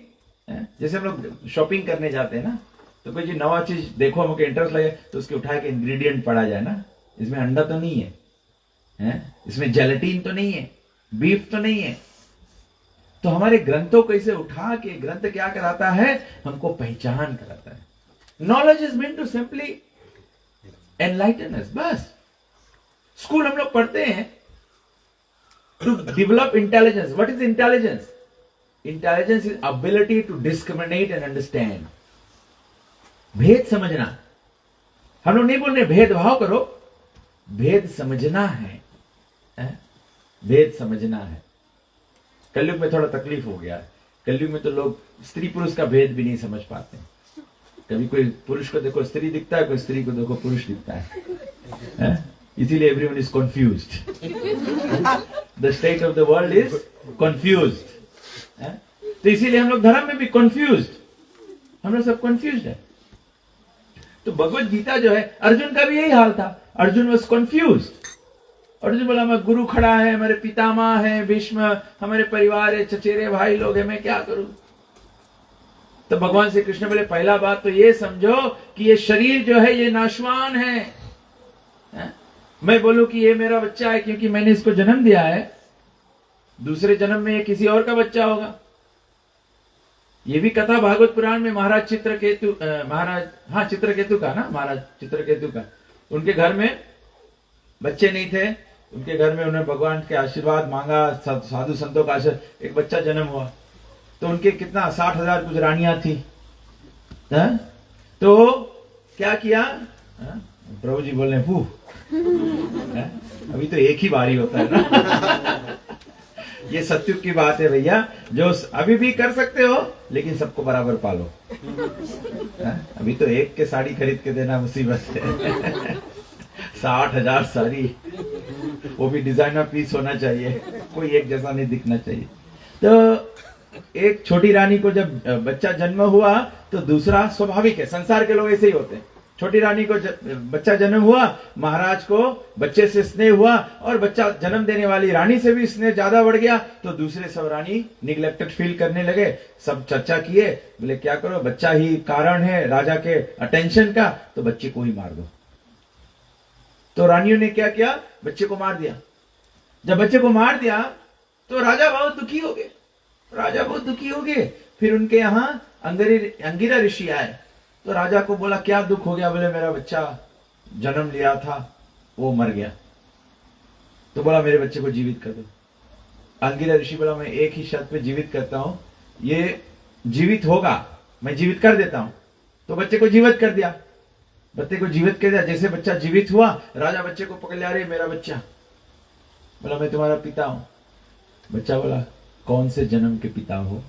B: जैसे हम लोग शॉपिंग करने जाते हैं ना, तो कोई नवा चीज देखो हमको इंटरेस्ट लगे तो उसके उठा के इंग्रेडिएंट पढ़ा जाए ना, इसमें अंडा तो नहीं है, इसमें जेलेटिन तो नहीं है, बीफ तो नहीं है। तो हमारे ग्रंथों को इसे उठा के, ग्रंथ क्या कराता है? हमको पहचान कराता है। Knowledge is mean to simply enlighten us, बस। स्कूल हम लोग पढ़ते हैं to develop intelligence. What is intelligence? Intelligence is ability to discriminate and understand. भेद समझना। हम लोग नहीं बोल रहे भेदभाव करो, भेद समझना है। भेद समझना है। कलयुग में थोड़ा तकलीफ हो गया है। कलयुग में तो लोग स्त्री पुरुष का भेद भी नहीं समझ पाते। कभी कोई पुरुष को देखो स्त्री दिखता है, कोई स्त्री को देखो पुरुष दिखता है? इसीलिए everyone is confused. The state of the world is confused. तो इसीलिए हम लोग धर्म में भी कंफ्यूज्ड, हम लोग सब कंफ्यूज्ड है। तो भगवत गीता जो है, अर्जुन का भी यही हाल था। Arjun was confused. अर्जुन बोला मैं गुरु खड़ा है, हमारे पितामह है भीष्म, हमारे परिवार है, चचेरे भाई लोग है, मैं क्या करूं? तो भगवान श्री कृष्ण बोले पहला बात तो ये समझो कि ये शरीर जो है ये नाशवान है। मैं बोलूं कि ये मेरा बच्चा है क्योंकि मैंने इसको जन्म दिया है, दूसरे जन्म में ये किसी और का बच्चा होगा। ये भी कथा भागवत पुराण में महाराज चित्रकेतु चित्रकेतु का ना, महाराज चित्रकेतु का, उनके घर में बच्चे नहीं थे। उनके घर में उन्होंने भगवान के आशीर्वाद मांगा, साधु संतों का आशीर्वाद, एक बच्चा जन्म हुआ। तो उनके कितना 60,000 कुछ रानियां थी। तो क्या किया? प्रभु जी बोल रहे अभी तो एक ही बारी होता है ना। ये सत्युग की बात है भैया, जो अभी भी कर सकते हो लेकिन सबको बराबर पालो। अभी तो एक के साड़ी खरीद के देना मुसीबत है। 60,000 साड़ी, वो भी डिजाइनर पीस होना चाहिए, कोई एक जैसा नहीं दिखना चाहिए। तो एक छोटी रानी को जब बच्चा जन्म हुआ तो दूसरा स्वाभाविक है, संसार के लोग ऐसे ही होते हैं। छोटी रानी को बच्चा जन्म हुआ, महाराज को बच्चे से स्नेह हुआ और बच्चा जन्म देने वाली रानी से भी स्नेह ज्यादा बढ़ गया। तो दूसरे सब रानी निग्लेक्टेड फील करने लगे। सब चर्चा किए, बोले क्या करो, बच्चा ही कारण है राजा के अटेंशन का, तो बच्चे को ही मार दो। तो रानियों ने क्या किया? बच्चे को मार दिया। जब बच्चे को मार दिया तो राजा बहुत दुखी हो गए। फिर उनके यहाँ अंगिरा ऋषि आए। तो राजा को बोला क्या दुख हो गया? बोले मेरा बच्चा जन्म लिया था, वो मर गया। तो बोला मेरे बच्चे को जीवित कर दो। अंगिरा ऋषि बोला मैं एक ही शर्त पे जीवित करता हूं, ये जीवित होगा, मैं जीवित कर देता हूं। तो बच्चे को जीवित कर दिया। जैसे बच्चा जीवित हुआ, राजा बच्चे को पकड़ लिया, अरे मेरा बच्चा। बोला मैं तुम्हारा पिता हूं। बच्चा बोला कौन से जन्म के पिता हो?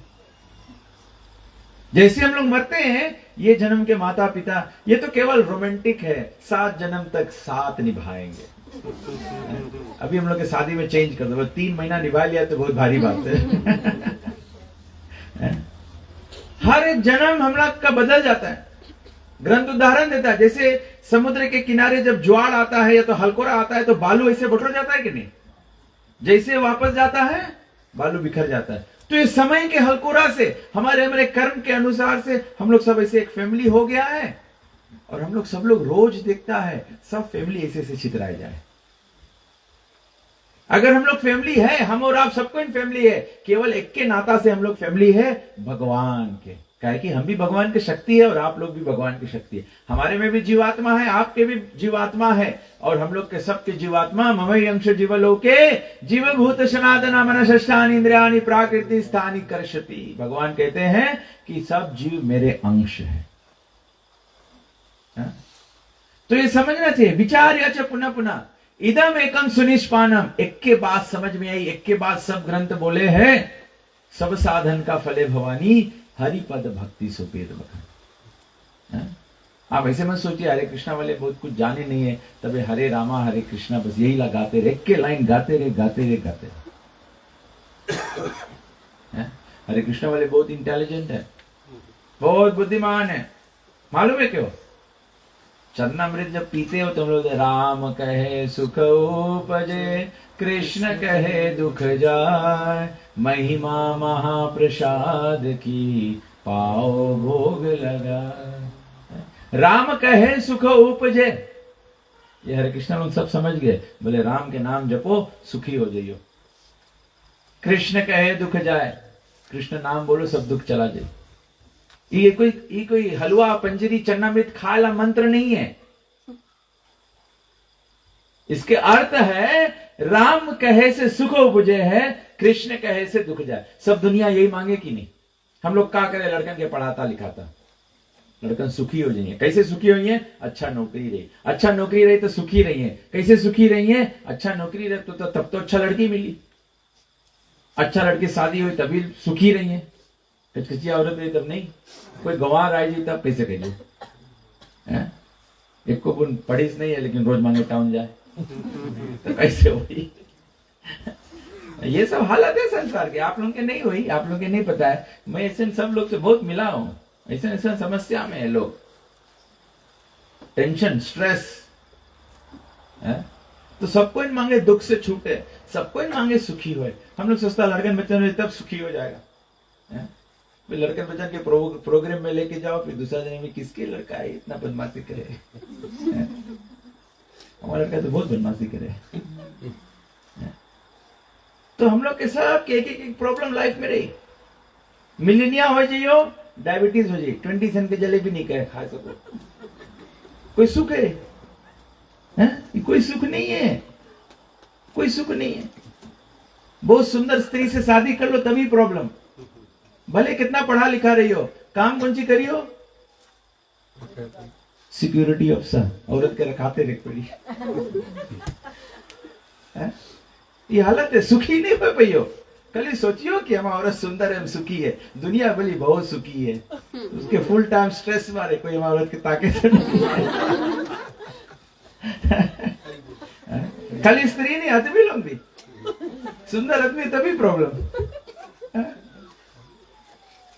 B: जैसे हम लोग मरते हैं, ये जन्म के माता पिता, ये तो केवल रोमांटिक है, 7 जन्म तक साथ निभाएंगे। अभी हम लोग के शादी में चेंज कर दो, 3 महीना निभा लिया तो बहुत भारी बात है। हर एक जन्म हम लोग का बदल जाता है। ग्रंथ उदाहरण देता है, जैसे समुद्र के किनारे जब ज्वार आता है या तो हलकोरा आता है तो बालू ऐसे बटोर जाता है कि नहीं? जैसे वापस जाता है बालू बिखर जाता है। तो इस समय के हलकोरा से, हमारे कर्म के अनुसार से हम लोग सब ऐसे एक फैमिली हो गया है। और हम लोग सब लोग रोज देखता है सब फैमिली ऐसे ऐसे छितराए जाए। अगर हम लोग फैमिली है, हम और आप सबको इन फैमिली है, केवल एक के नाता से हम लोग फैमिली है, भगवान के। काहे कि हम भी भगवान की शक्ति है और आप लोग भी भगवान की शक्ति है। हमारे में भी जीवात्मा है, आपके भी जीवात्मा है, और हम लोग के सबके जीवात्मा ममई अंश जीवलोके जीवभूत सनातन मनसष्टानि इंद्रियाणि प्राकृति स्थानि कर्षति। भगवान कहते हैं कि सब जीव मेरे अंश है। तो ये समझना चाहिए। विचार या पुनः पुनः इदम एकम सुनिष्पानम, एक के बाद समझ में आई, एक के बाद सब ग्रंथ बोले हैं। सब साधन का फले भवानी, हरिपद भक्ति सुपेद बखन। आप ऐसे मत सोचिए हरे कृष्णा वाले बहुत कुछ जाने नहीं है, तबे हरे रामा हरे कृष्णा बस यही लगाते रहे, एक के लाइन गाते रहे। हरे कृष्णा वाले बहुत इंटेलिजेंट है, बहुत बुद्धिमान है। मालूम है क्यों? चरणामृत जब पीते हो तो हम लोग राम कहे सुख उपजे, कृष्ण कहे दुख जाए, महिमा महाप्रसाद की पाओ भोग लगा। राम कहे सुख उपजे, ये हरे कृष्ण लोग सब समझ गए। बोले राम के नाम जपो सुखी हो जाइयो। कृष्ण कहे दुख जाए, कृष्ण नाम बोलो सब दुख चला जाए। ये कोई हलवा पंजरी चन्नामृत खाला मंत्र नहीं है। इसके अर्थ है राम कहे से सुख उपजे है, कृष्ण कहे से दुख जाए। सब दुनिया यही मांगे कि नहीं? हम लोग क्या करें? लड़कन के पढ़ाता लिखाता, लड़कन सुखी हो जाइए। कैसे सुखी हुई है? अच्छा नौकरी रही, अच्छा नौकरी रही तो सुखी रही है। कैसे सुखी रही है? अच्छा नौकरी रही तो तब तो अच्छा लड़की मिली, अच्छा लड़की शादी हुई तभी सुखी रही है। कचकचिया औरत रही तब नहीं, कोई गंवार आई जी तब कैसे कहिए? एक को पढ़ीस नहीं है लेकिन रोज मांगे टाउन जाए तो कैसे हुई? ये सब हालत है संसार के। आप लोगों के नहीं हुई, आप लोगों के नहीं पता है। मैं ऐसे सब लोग से बहुत मिला हूं, ऐसे ऐसे समस्या में है लोग, टेंशन स्ट्रेस है? तो सबको इन मांगे दुख से छूटे, सबको इन मांगे सुखी हुए। हम लोग सोचता लड़कन बच्चन तब सुखी हो जाएगा है? फिर लड़कन बच्चन के प्रोग्राम में लेके जाओ, फिर दूसरा दिन में किसके लड़का है इतना बदमाशी करे? हमारा लड़का तो बहुत बदमाशी करे। तो हम लोग के साथ एक प्रॉब्लम लाइफ में रही। मिलेनिया हो जाइयो, डायबिटीज हो जाए, 20 सेंट के जलेबी नहीं कहे खा सको, कोई सुख है? कोई सुख नहीं है, कोई सुख नहीं है। बहुत सुंदर स्त्री से शादी कर लो तभी प्रॉब्लम। भले कितना पढ़ा लिखा रही हो, काम कौन सी करी हो? सिक्योरिटी ऑफिसर, औरत के रखाते रख पड़ी। ये हालत है, सुखी नहीं हो पाई हो। कल सोचियो कि हम औरत सुंदर है, सुखी है, दुनिया भली बहुत सुखी है, उसके फुल टाइम स्ट्रेस मारे कोई हम औरत के ताके तो नहीं है। खाली स्त्री नहीं, आदमी लोग भी सुंदर आदमी तभी प्रॉब्लम।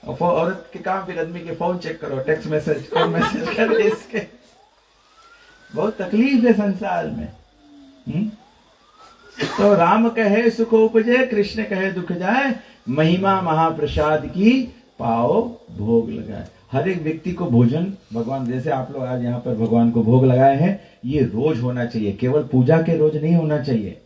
B: औरत के काम फिर आदमी के फोन चेक करो, टेक्स्ट मैसेज कर इसके, बहुत तकलीफ है संसार में। तो राम कहे सुख उपजे, कृष्ण कहे दुख जाए, महिमा महाप्रसाद की पाओ भोग लगाए। हर एक व्यक्ति को भोजन भगवान, जैसे आप लोग आज यहाँ पर भगवान को भोग लगाए हैं, ये रोज होना चाहिए, केवल पूजा के रोज नहीं होना चाहिए,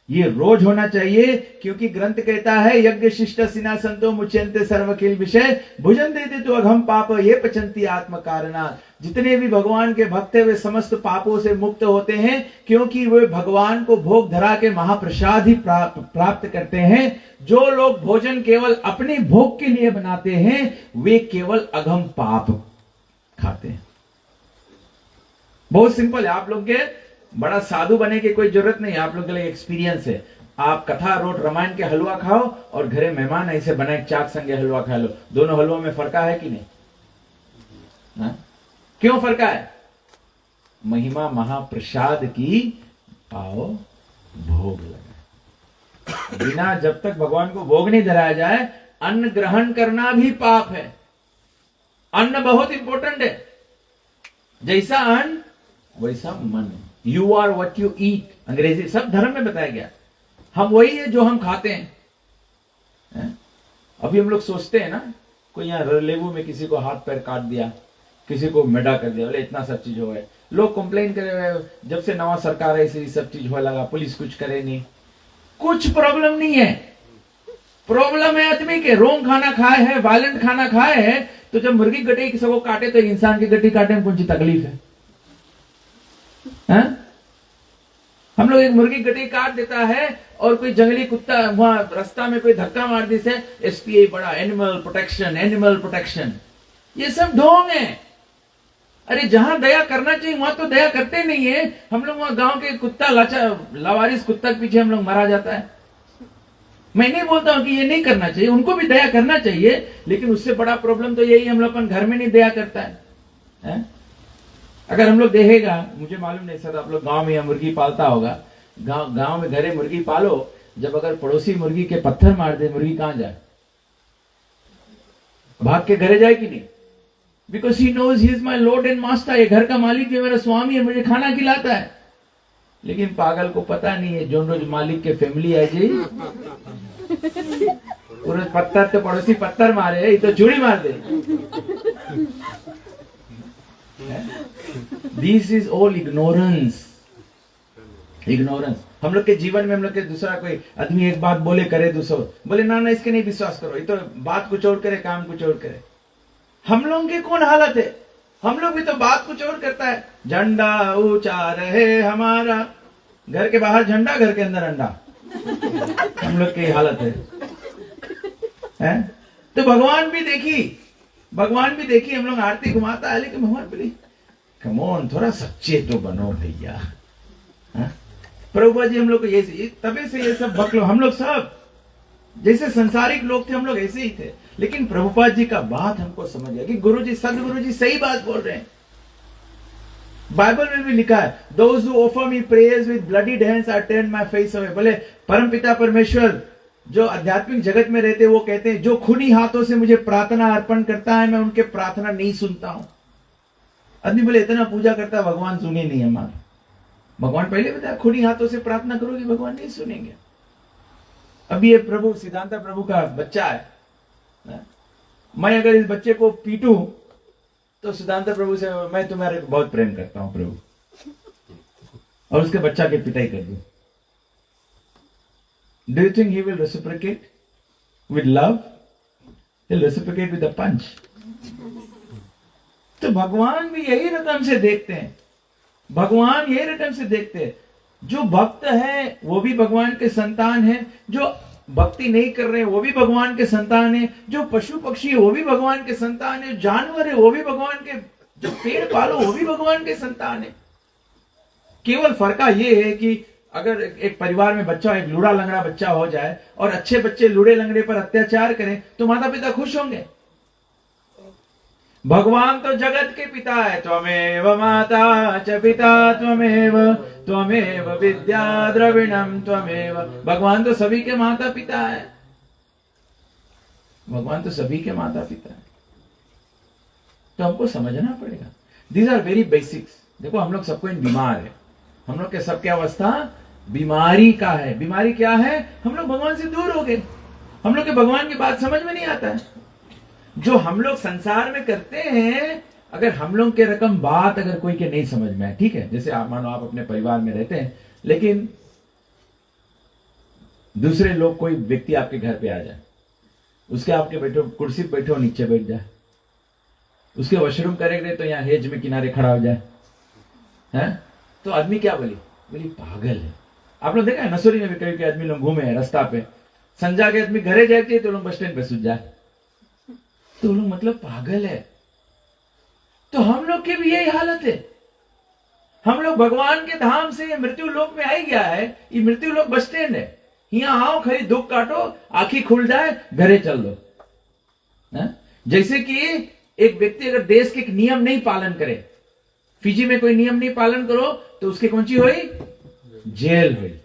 B: ये रोज होना चाहिए। क्योंकि ग्रंथ कहता है यज्ञ शिष्ट सिना संतो मुच्यन्ते सर्वखिल विषय भुजन देते तो अघम पाप ये पचंती आत्म कारणात्। जितने भी भगवान के भक्त है वे समस्त पापों से मुक्त होते हैं, क्योंकि वे भगवान को भोग धरा के महाप्रसाद ही प्राप्त करते हैं। जो लोग भोजन केवल अपने भोग के लिए बनाते हैं वे केवल अघम पाप खाते हैं। बहुत सिंपल है, आप लोग के बड़ा साधु बने की कोई जरूरत नहीं, आप लोग के लिए एक्सपीरियंस है। आप कथा रोट रामायण के हलवा खाओ और घरे मेहमान ऐसे बनाए चाक संगे हलवा खा लो, दोनों हलवा में फर्क है कि नहीं? हा? क्यों फर्क है? महिमा महाप्रसाद की पाओ भोग लगा। बिना जब तक भगवान को भोग नहीं धराया जाए अन्न ग्रहण करना भी पाप है। अन्न बहुत इंपॉर्टेंट है, जैसा अन्न वैसा मन। You are what you eat, अंग्रेजी सब धर्म में बताया गया। हम वही है जो हम खाते हैं। अभी हम लोग सोचते हैं ना, कोई यहाँ लेबू में किसी को हाथ पैर काट दिया, किसी को मेडा कर दिया, बोले इतना सब चीज हो है। लोग कंप्लेन करे जब से नवा सरकार है इसी सब चीज हो लगा, पुलिस कुछ करे नहीं। कुछ प्रॉब्लम नहीं है, प्रॉब्लम है आदमी के। रोंग खाना खाए है, वायलेंट खाना खाए है, तो जब मुर्गी गड्ढे किसी को काटे तो इंसान की गड्ढी काटे में कौन सी तकलीफ है? हम लोग एक मुर्गी गड्ढी काट देता है और कोई जंगली कुत्ता वहां रास्ता में कोई धक्का मार दी से एसपीआई बड़ा एनिमल प्रोटेक्शन, ये सब ढोंग है। अरे जहां दया करना चाहिए वहां तो दया करते नहीं है। हम लोग वहां गांव के कुत्ता लावारिस कुत्ता के पीछे हम लोग मारा जाता है। मैं नहीं बोलता हूं कि ये नहीं करना चाहिए, उनको भी दया करना चाहिए, लेकिन उससे बड़ा प्रॉब्लम तो यही हम लोग अपन घर में नहीं दया करता है? अगर हम लोग देखेगा, मुझे मालूम नहीं सर आप लोग गांव में या मुर्गी पालता होगा, गांव में घरे मुर्गी पालो, जब अगर पड़ोसी मुर्गी के पत्थर मार दे, मुर्गी कहां जाए? भाग के घरे जाए कि नहीं? Because he knows he is my lord and master, ये घर का मालिक है, मेरा स्वामी है, मुझे खाना खिलाता है। लेकिन पागल को पता नहीं है जो रोज मालिक के फैमिली आई जी पूरे पत्थर तो पड़ोसी पत्थर मारे, ये तो चूड़ी मार दे। This is all ignorance. हम लोग के जीवन में हम लोग के दूसरा कोई आदमी एक बात बोले करे, दूसरा बोले ना इसके नहीं विश्वास करो, ये तो बात कुछ और करे काम कुछ और करे। हम लोग की कौन हालत है? हम लोग भी तो बात कुछ और करता है। झंडा ऊंचा रहे हमारा, घर के बाहर झंडा, घर के अंदर अंडा। हम लोग की हालत है? तो भगवान भी देखी, भगवान भी देखिए हम लोग आरती घुमाता है, लेकिन भगवान बोले कम ऑन थोड़ा सच्चे तो बनो भैया। हाँ? प्रभुपाद जी हम लोग को ये तबे से ये सब भक्त लोग, हम लोग सब जैसे संसारिक लोग थे हम लोग ऐसे ही थे, लेकिन प्रभुपाद जी का बात हमको समझ गया कि गुरु जी सदगुरु जी सही बात बोल रहे हैं। बाइबल में भी लिखा है those who offer me prayers with bloodied hands I turn my face away। बोले परमपिता परमेश्वर जो आध्यात्मिक जगत में रहते वो कहते हैं जो खूनी हाथों से मुझे प्रार्थना अर्पण करता है मैं उनके प्रार्थना नहीं सुनता हूं। आदमी बोले इतना पूजा करता है भगवान सुने नहीं हमारा। भगवान पहले बताया खूनी हाथों से प्रार्थना करोगे भगवान नहीं सुनेंगे। अभी ये प्रभु सिद्धांता प्रभु का बच्चा है, मैं अगर इस बच्चे को पीटूं तो सिद्धांता प्रभु से मैं तुम्हारे को बहुत प्रेम करता हूं प्रभु, और उसके बच्चा की पिटाई कर दूं, do you think he will reciprocate with love? He'll reciprocate with a punch। तो भगवान भी यही रकम से देखते हैं, भगवान यही रकम से देखते हैं। जो भक्त है वो भी भगवान के संतान है, जो भक्ति नहीं कर रहे हैं वो भी भगवान के संतान है, जो पशु पक्षी है वो भी भगवान के संतान है, जानवर है वो भी भगवान के, जो पेड़ पालो वो भी भगवान के संतान है। केवल फर्क ये है कि अगर एक परिवार में बच्चा, एक लूड़ा लंगड़ा बच्चा हो जाए और अच्छे बच्चे लूड़े लंगड़े पर अत्याचार करें तो माता पिता खुश होंगे। भगवान तो जगत के पिता है, त्वमेव माता च पिता त्वमेव विद्या द्रविणम त्वमेव। भगवान तो सभी के माता पिता है, भगवान तो सभी के माता पिता है। तो हमको समझना पड़ेगा, दीज आर वेरी बेसिक्स। देखो हम लोग सबको इन बीमार है, हम लोग के सबके अवस्था बीमारी का है। बीमारी क्या है? हम लोग भगवान से दूर हो गए, हम लोग के भगवान की बात समझ में नहीं आता है। जो हम लोग संसार में करते हैं, अगर हम लोग के रकम बात अगर कोई के नहीं समझ में है, ठीक है, जैसे आप मानो आप अपने परिवार में रहते हैं, लेकिन दूसरे लोग, कोई व्यक्ति आपके घर पे आ जाए, उसके आपके बैठो कुर्सी पे बैठो नीचे बैठ जाए, उसके वॉशरूम करेंगे तो यहाँ हेज में किनारे खड़ा हो जाए, है तो आदमी क्या बोली पागल है। आप लोग देखा है नसोरी में भी कभी आदमी लोग घूमे हैं रास्ता पे, संजा के आदमी घरे जाते तो लोग बस स्टैंड पे सूझ जाए, तो लोग मतलब पागल है। तो हम लोग की भी यही हालत है। हम लोग भगवान के धाम से मृत्यु लोक में आई गया है, ये मृत्यु लोक बस स्टैंड है, यहां आओ खरी दुख काटो आंखी खुल जाए घरे चल दो। जैसे कि एक व्यक्ति अगर देश के नियम नहीं पालन करे, फिजी में कोई नियम नहीं पालन करो तो उसकी कौन सी हुई? जेल हुई,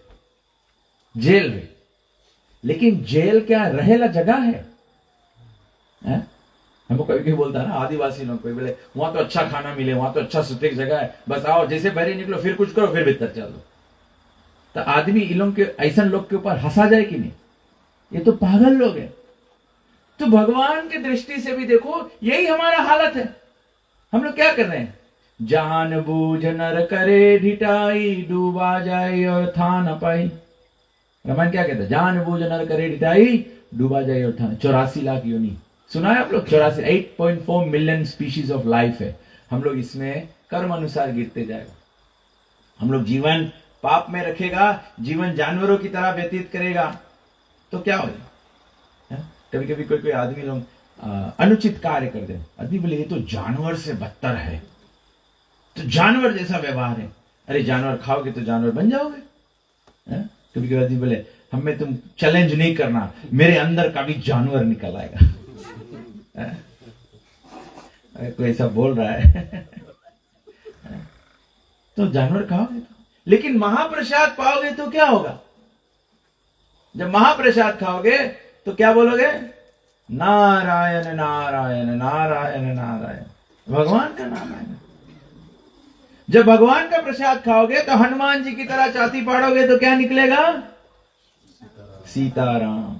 B: जेल हुई। लेकिन जेल क्या रहेला जगह है? हमको कभी कभी बोलता है ना आदिवासी लोग, कोई बोले वहां तो अच्छा खाना मिले, वहां तो अच्छा सुतेक जगह है, बस आओ जैसे बहरे निकलो फिर कुछ करो फिर भीतर चलो। तो आदमी इन लोग के, ऐसा लोग के ऊपर हंसा जाए कि नहीं? ये तो पागल लोग हैं। तो भगवान की दृष्टि से भी देखो यही हमारा हालत है। हम लोग क्या कर रहे हैं? जान बूझ नर करे ढिठाई, डूबा जाए और था न पाई। रामायण क्या कहता है? जान बूझ नर करे ढिठाई, डूबा जाए और था। 84 लाख योनि सुना है आप लोग? 84 8.4 मिलियन स्पीशीज ऑफ लाइफ है। हम लोग इसमें कर्म अनुसार गिरते जाएगा। हम लोग जीवन पाप में रखेगा, जीवन जानवरों की तरह व्यतीत करेगा तो क्या होगा? कभी कभी कोई आदमी लोग अनुचित कार्य कर दे, आदमी बोले ये तो जानवर से बदतर है, तो जानवर जैसा व्यवहार है। अरे जानवर खाओगे तो जानवर बन जाओगे। कभी कभी आदमी बोले हमें तुम चैलेंज नहीं करना, मेरे अंदर का भी जानवर निकल आएगा। कोई ऐसा बोल रहा है तो जानवर खाओगे तो, लेकिन महाप्रसाद पाओगे तो क्या होगा? जब महाप्रसाद खाओगे तो क्या बोलोगे? नारायण नारायण नारायण नारायण, भगवान का नाम आएगा। जब भगवान का प्रसाद खाओगे तो हनुमान जी की तरह छाती पाड़ोगे तो क्या निकलेगा? सीताराम।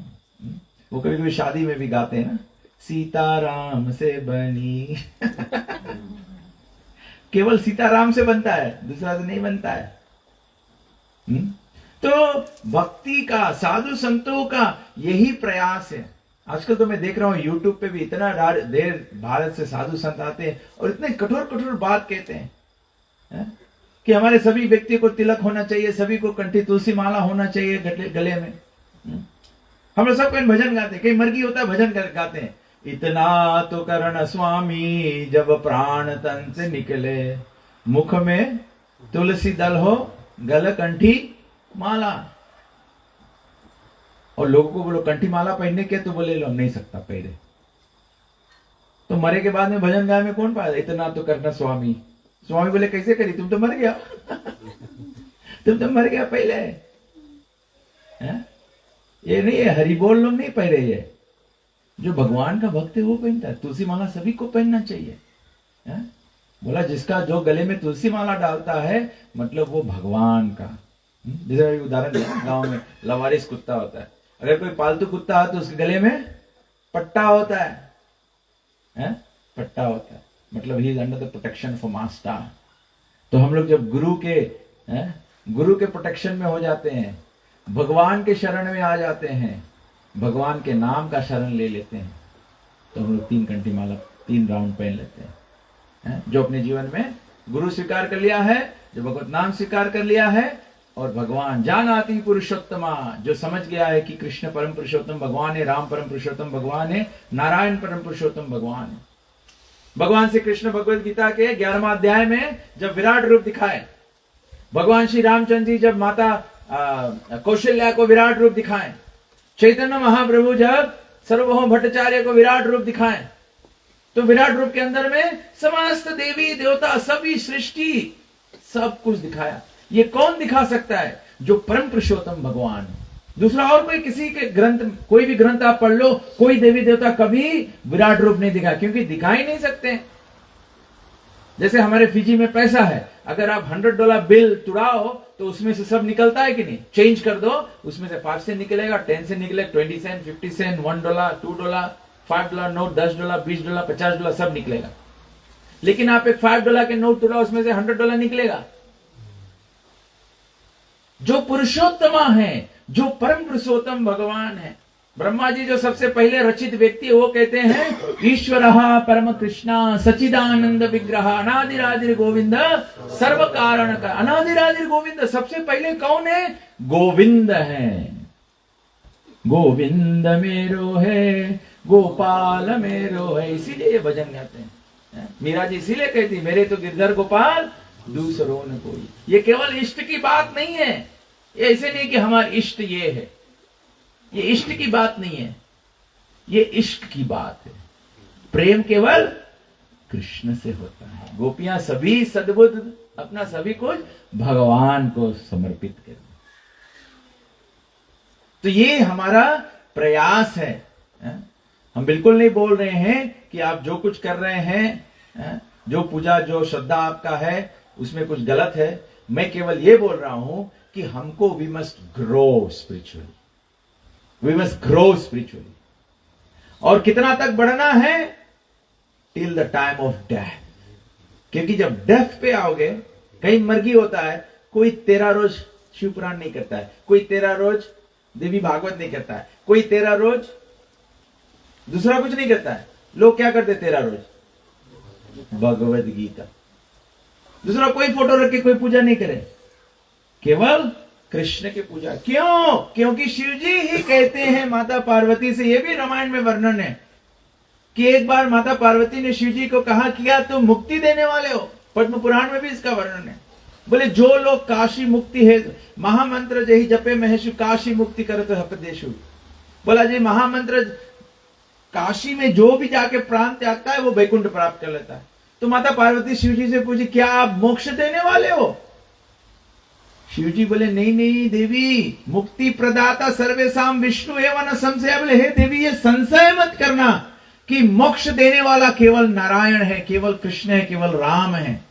B: वो कभी कभी शादी में भी गाते हैं ना, सीताराम से बनी केवल सीताराम से बनता है, दूसरा से नहीं बनता है। तो भक्ति का, साधु संतों का यही प्रयास है। आजकल तो मैं देख रहा हूं यूट्यूब पे भी इतना देर भारत से साधु संत आते हैं और इतने कठोर कठोर बात कहते हैं कि हमारे सभी व्यक्ति को तिलक होना चाहिए, सभी को कंठी तुलसी माला होना चाहिए गले में। हम लोग सब कोई भजन गाते हैं, कहीं मर्गी होता है भजन गाते हैं, इतना तो करन स्वामी जब प्राण तन से निकले। मुख में तुलसी दल हो, गल कंठी माला। और लोगों को बोलो कंठी माला पहनने के, तो बोले लो नहीं सकता पहले। तो मरे के बाद में भजन गाय में कौन पाया? इतना तो करना स्वामी। स्वामी बोले कैसे करी? तुम तो मर गया तुम तो मर गया पहले। ये नहीं है, हरि बोल लोग नहीं पहले। ये जो भगवान का भक्त है वो पहनता है। तुलसी माला सभी को पहनना चाहिए। बोला जिसका जो गले में तुलसी माला डालता है मतलब वो भगवान का। जैसे उदाहरण गांव में लवारिस कुत्ता होता है, अगर कोई पालतू कुत्ता है तो उसके गले में पट्टा होता है, पट्टा होता है, मतलब he is under the protection of master. तो हम लोग जब गुरु के प्रोटेक्शन में हो जाते हैं, भगवान के शरण में आ जाते हैं, भगवान के नाम का शरण ले लेते हैं, तो हम लोग 3 कंठी माला 3 राउंड पहन लेते हैं। जो अपने जीवन में गुरु स्वीकार कर लिया है, जो भगवत नाम स्वीकार कर लिया है, और भगवान जानाति पुरुषोत्तमा, जो समझ गया है कि कृष्ण परम पुरुषोत्तम भगवान है, राम परम पुरुषोत्तम भगवान है, नारायण परम पुरुषोत्तम भगवान है। भगवान श्री कृष्ण भगवद गीता के 11वां अध्याय में जब विराट रूप दिखाए, भगवान श्री रामचंद्र जी जब माता कौशल्या को विराट रूप दिखाएं, चैतन्य महाप्रभु जब सर्वभौम भट्टाचार्य को विराट रूप दिखाएं, तो विराट रूप के अंदर में समस्त देवी देवता सभी सृष्टि सब कुछ दिखाया। ये कौन दिखा सकता है? जो परम पुरुषोत्तम भगवान। दूसरा और कोई किसी के ग्रंथ, कोई भी ग्रंथ आप पढ़ लो, कोई देवी देवता कभी विराट रूप नहीं दिखा, क्योंकि दिखा ही नहीं सकते। जैसे हमारे फिजी में पैसा है, अगर आप $100 बिल तुड़ाओ तो उसमें से सब निकलता है कि नहीं? चेंज कर दो, उसमें से 5 सेंट निकलेगा, 10 सेंट निकलेगा, 20 सेंट, 50 सेंट, $1, $2, $5 नोट, $10, $20, $50 सब निकलेगा। लेकिन आप एक $5 के नोट तुड़ाओ, उसमें से $100 निकलेगा। जो पुरुषोत्तमा है, जो परम पुरुषोत्तम भगवान है, ब्रह्मा जी जो सबसे पहले रचित व्यक्ति है, वो कहते हैं ईश्वर परम कृष्णा सचिदानंद विग्रह अनादिरादिर गोविंद सर्व कारण का। अनादिरादिर गोविंद सबसे पहले कौन है? गोविंद है। गोविंद मेरो है, गोपाल मेरो है, इसीलिए ये भजन गाते हैं। मीरा जी इसीलिए कहती मेरे तो गिरधर गोपाल दूसरों ने कोई। ये केवल इष्ट की बात नहीं है, ये ऐसे नहीं कि हमारा इष्ट ये है, ये इष्ट की बात नहीं है, ये इश्क की बात है। प्रेम केवल कृष्ण से होता है। गोपियां सभी सद्बुद्ध अपना सभी कुछ भगवान को समर्पित कर। तो ये हमारा प्रयास है। हम बिल्कुल नहीं बोल रहे हैं कि आप जो कुछ कर रहे हैं, जो पूजा जो श्रद्धा आपका है उसमें कुछ गलत है। मैं केवल ये बोल रहा हूं कि हमको we must grow spiritually, we must grow spiritually. और कितना तक बढ़ना है? Till the time of death. क्योंकि जब डेथ पे आओगे, कहीं मर्गी होता है, कोई 13 रोज शिव पुराण नहीं करता है, कोई 13 रोज देवी भागवत नहीं करता है, कोई 13 रोज दूसरा कुछ नहीं करता है। लोग क्या करते 13 रोज? भगवद गीता। दूसरा कोई फोटो रख के कोई पूजा नहीं करे, केवल कृष्ण की पूजा। क्यों? क्योंकि शिव जी ही कहते हैं माता पार्वती से, यह भी रामायण में वर्णन है कि एक बार माता पार्वती ने शिव जी को कहा किया तुम मुक्ति देने वाले हो। पद्म पुराण में भी इसका वर्णन है। बोले जो लोग काशी मुक्ति है महामंत्र जही जपे महेशु काशी मुक्ति करत हपदेशु। बोला जी महामंत्र काशी में जो भी जाके प्राण त्यागता है वो वैकुंठ प्राप्त कर लेता है। तो माता पार्वती शिव जी से पूछी क्या आप मोक्ष देने वाले हो? शिव जी बोले नहीं नहीं देवी, मुक्ति प्रदाता सर्वेसाम विष्णु एवं न संशय। बोले हे देवी ये संशय मत करना कि मोक्ष देने वाला केवल नारायण है, केवल कृष्ण है, केवल राम है।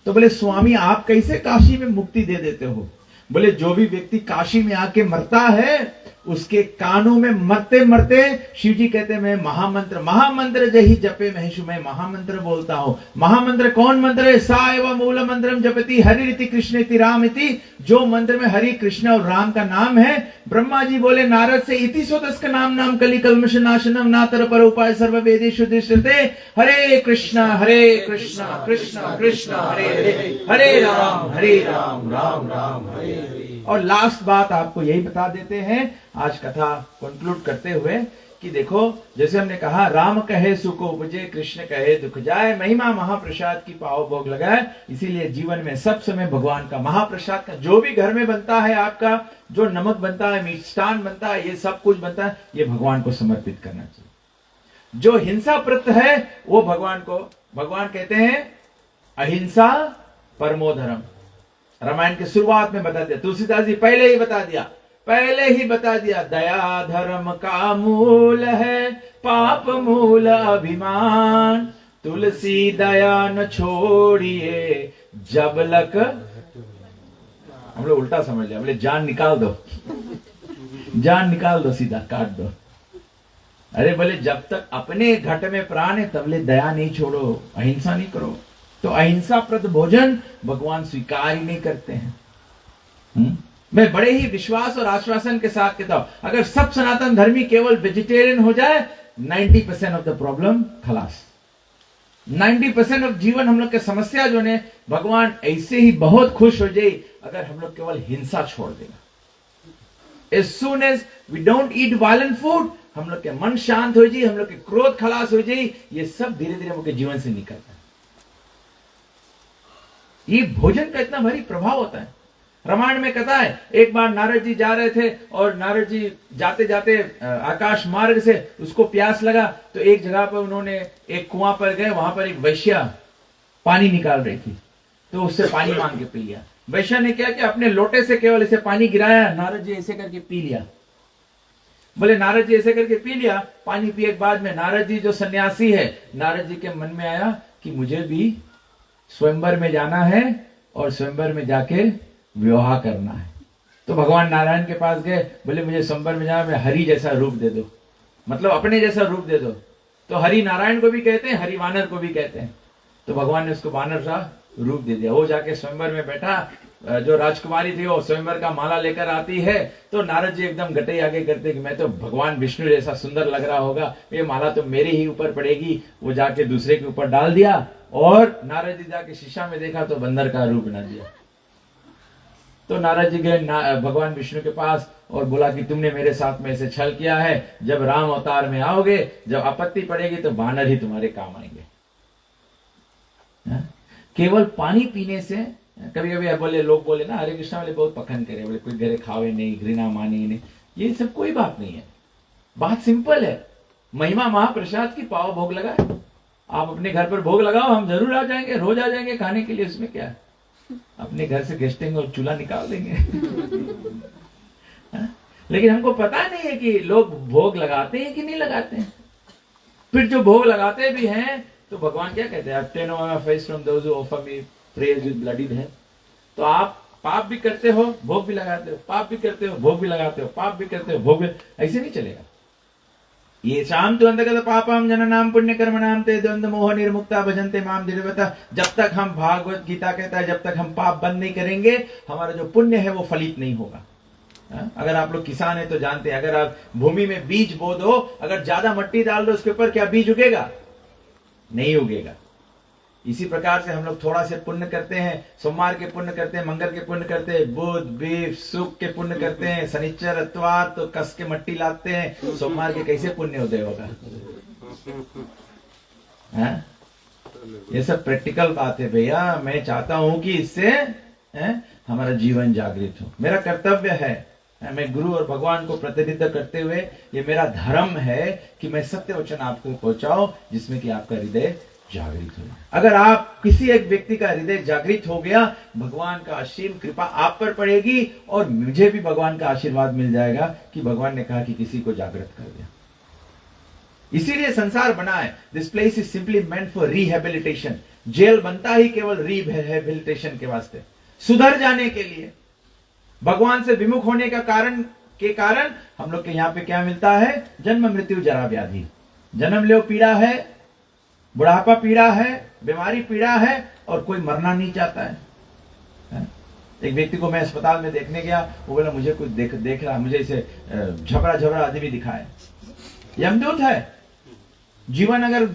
B: तो बोले स्वामी आप कैसे काशी में मुक्ति दे देते हो? बोले जो भी व्यक्ति काशी में आके मरता है उसके कानों में मरते मरते शिव जी कहते हैं मैं महामंत्र जही जपे महेशु, मैं महामंत्र बोलता हूं। महामंत्र कौन मंत्र है? सा एवं मूल मंत्रम जपति हरिति कृष्ण इति राम इति। जो मंत्र में हरि कृष्ण और राम का नाम है। ब्रह्मा जी बोले नारद से इति सोतस्क नाम कलि कल्मष नाशनम नातर पर उपाय सर्व वेदेषु दृश्यते। हरे कृष्ण कृष्ण कृष्ण हरे हरे, हरे राम राम राम हरे हरे। और लास्ट बात आपको यही बता देते हैं आज कथा कंक्लूड करते हुए कि देखो, जैसे हमने कहा, राम कहे सुख उपजे, कृष्ण कहे दुख जाए, महिमा महाप्रसाद की पाओ भोग लगाए। इसीलिए जीवन में सब समय भगवान का महाप्रसाद का, जो भी घर में बनता है आपका, जो नमक बनता है, मिष्ठान बनता है, ये सब कुछ बनता है, ये भगवान को समर्पित करना चाहिए। जो हिंसा प्रत है वो भगवान कहते हैं अहिंसा परमो धर्म। रामायण के शुरुआत में बता दिया, तुलसीदास जी पहले ही बता दिया, दया धर्म का मूल है, पाप मूल अभिमान, तुलसी दया न छोड़िए जब लक। हम लोग उल्टा समझ लिया, बोले जान निकाल दो, सीधा काट दो। अरे बोले जब तक अपने घट में प्राण है तबले दया नहीं छोड़ो, अहिंसा नहीं करो। तो अहिंसा प्रद भोजन भगवान स्वीकार ही नहीं करते हैं। मैं बड़े ही विश्वास और आश्वासन के साथ कहता हूं, अगर सब सनातन धर्मी केवल वेजिटेरियन हो जाए, 90% ऑफ द प्रॉब्लम खलास। 90% ऑफ जीवन हम लोग के समस्या जो है, भगवान ऐसे ही बहुत खुश हो जाए अगर हम लोग केवल हिंसा छोड़ देगा। As soon as we don't eat violent food, हम लोग के मन शांत हो जाए, हम लोग के क्रोध खलास हो जाए, ये सब धीरे धीरे हम लोग के जीवन से निकलता है। ये भोजन का इतना भारी प्रभाव होता है। रामायण में कथा है, एक बार नारद जी जा रहे थे और नारद जी जाते जाते आकाश मार्ग से उसको प्यास लगा, तो एक जगह पर उन्होंने एक कुआं पर गए, वहां पर एक वैश्या पानी निकाल रही थी, तो उससे पानी मांग के पी लिया। वैश्या ने क्या किया, अपने लोटे से केवल इसे पानी गिराया, नारद जी ऐसे करके पी लिया। बोले नारद जी ऐसे करके पी लिया, पानी पिए के बाद में नारद जी जो सन्यासी है, नारद जी के मन में आया कि मुझे भी स्वयंवर में जाना है और स्वयंवर में जाके विवाह करना है। तो भगवान नारायण के पास गए, बोले मुझे स्वयंवर में जाना, मैं हरि जैसा रूप दे दो, मतलब अपने जैसा रूप दे दो। तो हरि नारायण को भी कहते हैं, हरि वानर को भी कहते हैं। तो भगवान ने उसको वानर सा रूप दे दिया। वो जाके स्वयंवर में बैठा, जो राजकुमारी थी वो स्वयंवर का माला लेकर आती है, तो नारद जी एकदम गटे आगे करते कि मैं तो भगवान विष्णु जैसा सुंदर लग रहा होगा, ये माला तो मेरे ही ऊपर पड़ेगी। वो जाके दूसरे के ऊपर डाल दिया और नारद जी जाके शीशा में देखा तो बंदर का रूप बना दिया। तो नारद जी गए भगवान विष्णु के पास और बोला कि तुमने मेरे साथ में ऐसे छल किया है, जब राम अवतार में आओगे, जब आपत्ति पड़ेगी तो वानर ही तुम्हारे काम आएंगे। केवल पानी पीने से, कभी कभी बोले लोग बोले ना, हरे कृष्णा वाले बहुत पखंड करे, बोले कोई घरे खावे नहीं, घृणा मानी नहीं, ये सब कोई बात नहीं है। बात सिंपल है, महिमा महाप्रसाद की पाव भोग लगाए। आप अपने घर पर भोग लगाओ, हम जरूर आ जाएंगे, रोज आ जाएंगे खाने के लिए, उसमें क्या है। अपने घर से गेस्टिंग और चूल्हा निकाल देंगे। लेकिन हमको पता नहीं है कि लोग भोग लगाते हैं कि नहीं लगाते हैं। फिर जो भोग लगाते भी हैं तो भगवान क्या कहते हैं, obtain my face from those who offer me praise with bloody hands। तो आप पाप भी करते हो, भोग भी लगाते हो, पाप भी करते हो, भोग भी लगाते हो, पाप भी करते हो, भोग भी, ऐसे नहीं चलेगा। ये शाम तो अंतर्गत पापम जननाम पुण्य कर्म नाम ते द्वंद्व मोह निर्मुक्ता भजन्ते माम दृढ़वता। जब तक हम, भागवत गीता कहता है, जब तक हम पाप बंद नहीं करेंगे, हमारा जो पुण्य है वो फलित नहीं होगा। अगर आप लोग किसान है तो जानते हैं, अगर आप भूमि में बीज बो दो, अगर ज्यादा मिट्टी डाल दो उसके ऊपर, क्या बीज उगेगा? नहीं उगेगा। इसी प्रकार से हम लोग थोड़ा से पुण्य करते हैं, सोमवार के पुण्य करते हैं, मंगल के पुण्य करते हैं, बुध बीफ सुख के पुण्य करते हैं, शनिचर अतवार तो कस के मट्टी लाते हैं, सोमवार के कैसे पुण्य उदय होगा? ये सब प्रैक्टिकल बात है भैया। मैं चाहता हूं कि इससे हमारा जीवन जागृत हो। मेरा कर्तव्य है, मैं गुरु और भगवान को प्रतिनिधित्व करते हुए, ये मेरा धर्म है कि मैं सत्य वचन आपको पहुंचाऊं, जिसमें कि आपका हृदय जागृत हो। अगर आप किसी एक व्यक्ति का हृदय जागृत हो गया, भगवान का असीम कृपा आप पर पड़ेगी और मुझे भी भगवान का आशीर्वाद मिल जाएगा कि भगवान ने कहा कि किसी को जागृत कर दिया। इसीलिए संसार बना है। This place is simply meant for rehabilitation. Jail बनता ही केवल रिहेबिलिटेशन के वास्ते, सुधर जाने के लिए। भगवान से विमुख होने का कारण हम लोग के यहाँ पे क्या मिलता है? जन्म मृत्यु जरा व्याधि। जन्म लो पीड़ा है, बुढ़ापा पीड़ा है, बीमारी पीड़ा है, और कोई मरना नहीं चाहता है। एक व्यक्ति को मैं अस्पताल में देखने गया, वो बोला मुझे कुछ देख रहा, मुझे इसे झबरा आदमी दिखाए। यमदूत है। जीवन अगर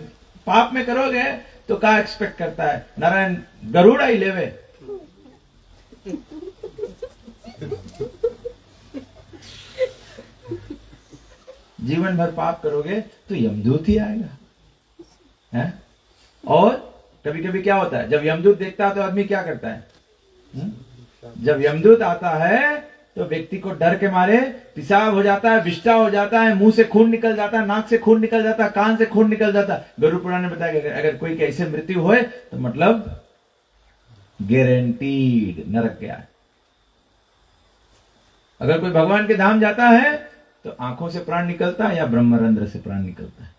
B: पाप में करोगे तो क्या एक्सपेक्ट करता है? नारायण गरुड़ ही लेवे। जीवन भर पाप करोगे तो यमदूत ही आएगा, है? और कभी कभी क्या होता है, जब यमदूत देखता है तो आदमी क्या करता है? जब यमदूत आता है तो व्यक्ति को डर के मारे पेशाब हो जाता है, विष्ठा हो जाता है, मुंह से खून निकल जाता है, नाक से खून निकल जाता है, कान से खून निकल जाता है। गरुड़ पुराण ने बताया कि अगर कोई की ऐसे मृत्यु होए तो मतलब गारंटीड नरक गया है। अगर कोई भगवान के धाम जाता है तो आंखों से प्राण निकलता है या ब्रह्मरंध्र से प्राण निकलता है?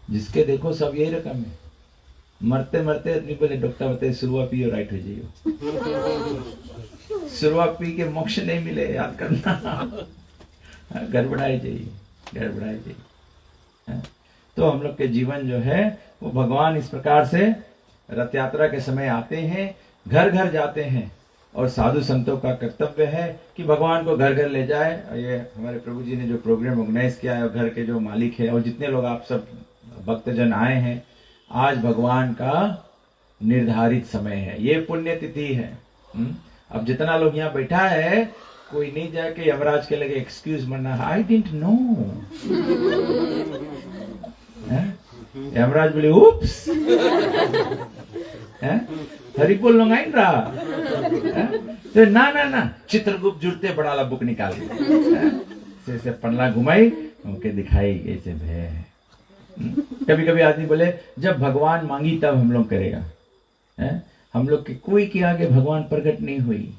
B: जिसके देखो सब यही रकम है। मरते मरते आदमी बोले डॉक्टर बताए सुरवा पियो राइट हो जाइए। सुरवा पी के मोक्ष नहीं मिले, याद करना। गड़बड़ाई चाहिए। तो हम लोग के जीवन जो है वो भगवान इस प्रकार से रथ यात्रा के समय आते हैं, घर घर जाते हैं, और साधु संतों का कर्तव्य है कि भगवान को घर घर ले जाए। और ये हमारे प्रभु जी ने जो प्रोग्राम ऑर्गेनाइज किया है, और घर के जो मालिक है और जितने लोग आप सब भक्तजन आए हैं, आज भगवान का निर्धारित समय है, ये पुण्य तिथि है। अब जितना लोग यहाँ बैठा है, कोई नहीं जाके यमराज के लगे एक्सक्यूज मरना, आई डिडंट नो। यमराज बोले उप्स, हरिपुल लोंगाइन रहा। तो ना चित्रगुप्त जुड़ते बड़ा बुक निकाल से पन्ना घुमाई, उनके दिखाई ऐसे भय। कभी कभी आदमी बोले जब भगवान मांगी तब हम लोग करेगा, हम लोग के कोई के आगे भगवान प्रकट नहीं हुई,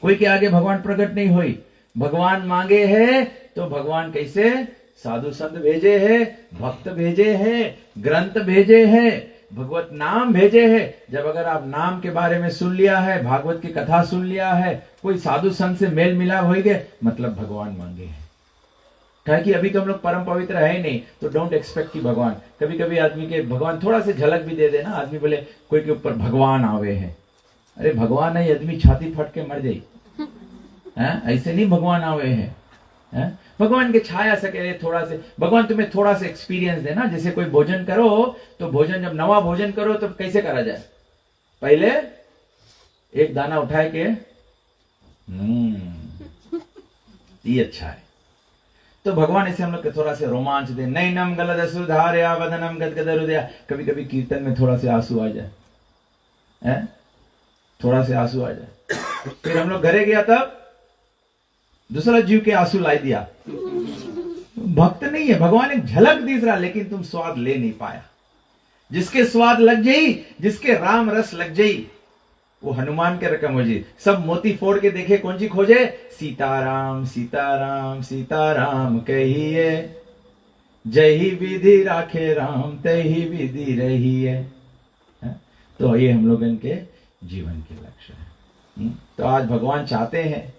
B: कोई के आगे भगवान प्रकट नहीं हुई। भगवान मांगे है तो भगवान कैसे साधु संत भेजे है, भक्त भेजे है, ग्रंथ भेजे है, भगवत नाम भेजे है। जब अगर आप नाम के बारे में सुन लिया है, भागवत की कथा सुन लिया है, कोई साधु संत से मेल मिलाप हो गए, मतलब भगवान मांगे हैं। कहा कि अभी तो हम लोग परम पवित्र है ही नहीं, तो डोंट एक्सपेक्ट कि भगवान। कभी कभी आदमी के भगवान थोड़ा से झलक भी दे देना, आदमी बोले कोई के ऊपर भगवान आवे हैं, अरे भगवान नहीं, आदमी छाती फट के मर जाए, ऐसे नहीं भगवान आवे हैं। भगवान के छाया सके थोड़ा से, भगवान तुम्हें थोड़ा सा एक्सपीरियंस देना। जैसे कोई भोजन करो तो भोजन, जब नवा भोजन करो तो कैसे करा जाए? पहले एक दाना उठाए के ये अच्छा है, तो भगवान ऐसे हम लोग के थोड़ा से रोमांच दे। नैनम गलद सुधारया वदनम गदगद हृदया। कभी कभी कीर्तन में थोड़ा से आंसू आ जाए, थोड़ा से आंसू आ जाए। फिर हम लोग घरे गया तब दूसरा जीव के आंसू लाई दिया। भक्त नहीं है, भगवान एक झलक दिख रहा, लेकिन तुम स्वाद ले नहीं पाया। जिसके स्वाद लग जाई, जिसके राम रस लग जाई, वो हनुमान के रकम हो जी। सब मोती फोड़ के देखे, कौन सी खोजे? सीताराम सीताराम सीताराम कहिए, जही विधि राखे राम तही विधि रही है। तो ये हम लोग इनके जीवन के लक्ष्य है। तो आज भगवान चाहते हैं,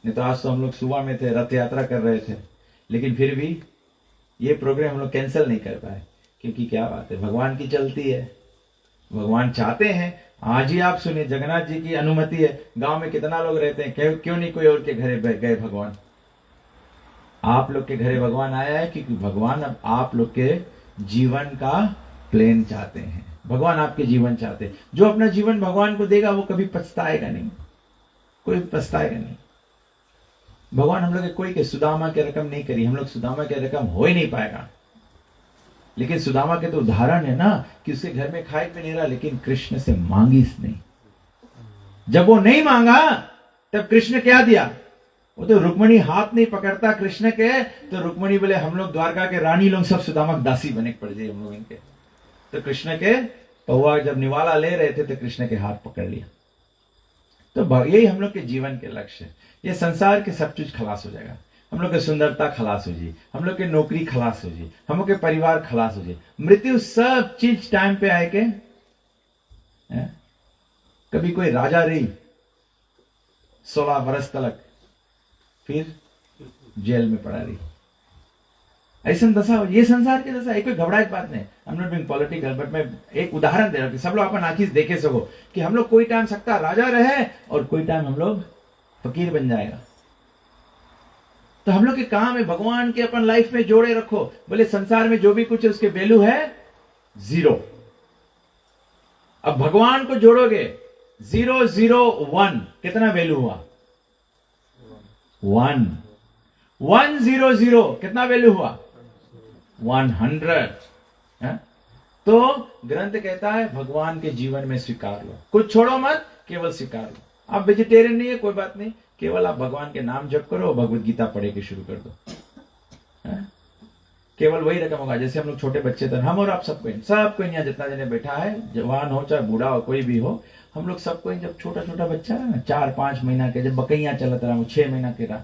B: नहीं तो आज तो हम लोग सुबह में थे, रथ यात्रा कर रहे थे, लेकिन फिर भी ये प्रोग्राम हम लोग कैंसिल नहीं कर पाए, क्योंकि क्या बात है, भगवान की चलती है। भगवान चाहते हैं। आज ही आप सुनिए, जगन्नाथ जी की अनुमति है। गांव में कितना लोग रहते हैं, क्यों नहीं कोई और के घरे गए भगवान? आप लोग के घरे भगवान आया है, क्योंकि भगवान अब आप लोग के जीवन का प्लान चाहते हैं। भगवान आपके जीवन चाहते हैं। जो अपना जीवन भगवान को देगा वो कभी पछताएगा नहीं, कोई पछताएगा नहीं। भगवान हम लोग के कोई के सुदामा के रकम नहीं करी, हम लोग सुदामा के रकम हो ही नहीं पाएगा। लेकिन सुदामा के तो उदाहरण है ना, कि उसके घर में खाए पे नहीं रहा, लेकिन कृष्ण से मांगीस नहीं। जब वो नहीं मांगा तब कृष्ण क्या दिया? वो तो रुक्मणी हाथ नहीं पकड़ता कृष्ण के, तो रुक्मणी बोले हम लोग द्वारका के रानी लोग सब सुदामा दासी बने पड़ जाए हम लोग इनके। तो कृष्ण के पौवा जब निवाला ले रहे थे तो कृष्ण के हाथ पकड़ लिया। तो यही हम लोग के जीवन के लक्ष्य है। ये संसार के सब चीज खलास हो जाएगा, हम लोग की सुंदरता खलास हो जाए, हम लोग की नौकरी खलास हो जाए, हम लोग के परिवार खलास हो जाए, मृत्यु सब चीज टाइम पे आए के। कभी कोई राजा रही 16 वर्ष तक, फिर जेल में पड़ा रही, ऐसा दशा हो। ये संसार की दशा है, कोई घबराए बात नहीं। I'm not being political, but मैं एक उदाहरण दे रहा हूं कि सब लोग अपन आंखी देखे सको कि हम लोग कोई टाइम सकता राजा रहे और कोई टाइम हम लोग फकीर बन जाएगा। तो हम लोग के काम है भगवान के अपन लाइफ में जोड़े रखो। बोले संसार में जो भी कुछ है उसके वैल्यू है 0। अब भगवान को जोड़ोगे 0 0 1, कितना वैल्यू हुआ? 1। 100 कितना वैल्यू हुआ? 100 है? तो ग्रंथ कहता है भगवान के जीवन में स्वीकार लो, कुछ छोड़ो मत, केवल स्वीकार लो। आप वेजिटेरियन नहीं है कोई बात नहीं, केवल आप भगवान के नाम जप करो, भगवत गीता पढ़े के शुरू कर दो, है? केवल वही रकम होगा। जैसे हम लोग छोटे बच्चे थे, हम और आप सबको यहाँ जितना जने बैठा है, जवान हो चाहे बूढ़ा हो, कोई भी हो, हम लोग सबको जब छोटा छोटा बच्चा है ना, 4-5 महीना के, जब बकैया चलता रहा, 6 महीना के रहा,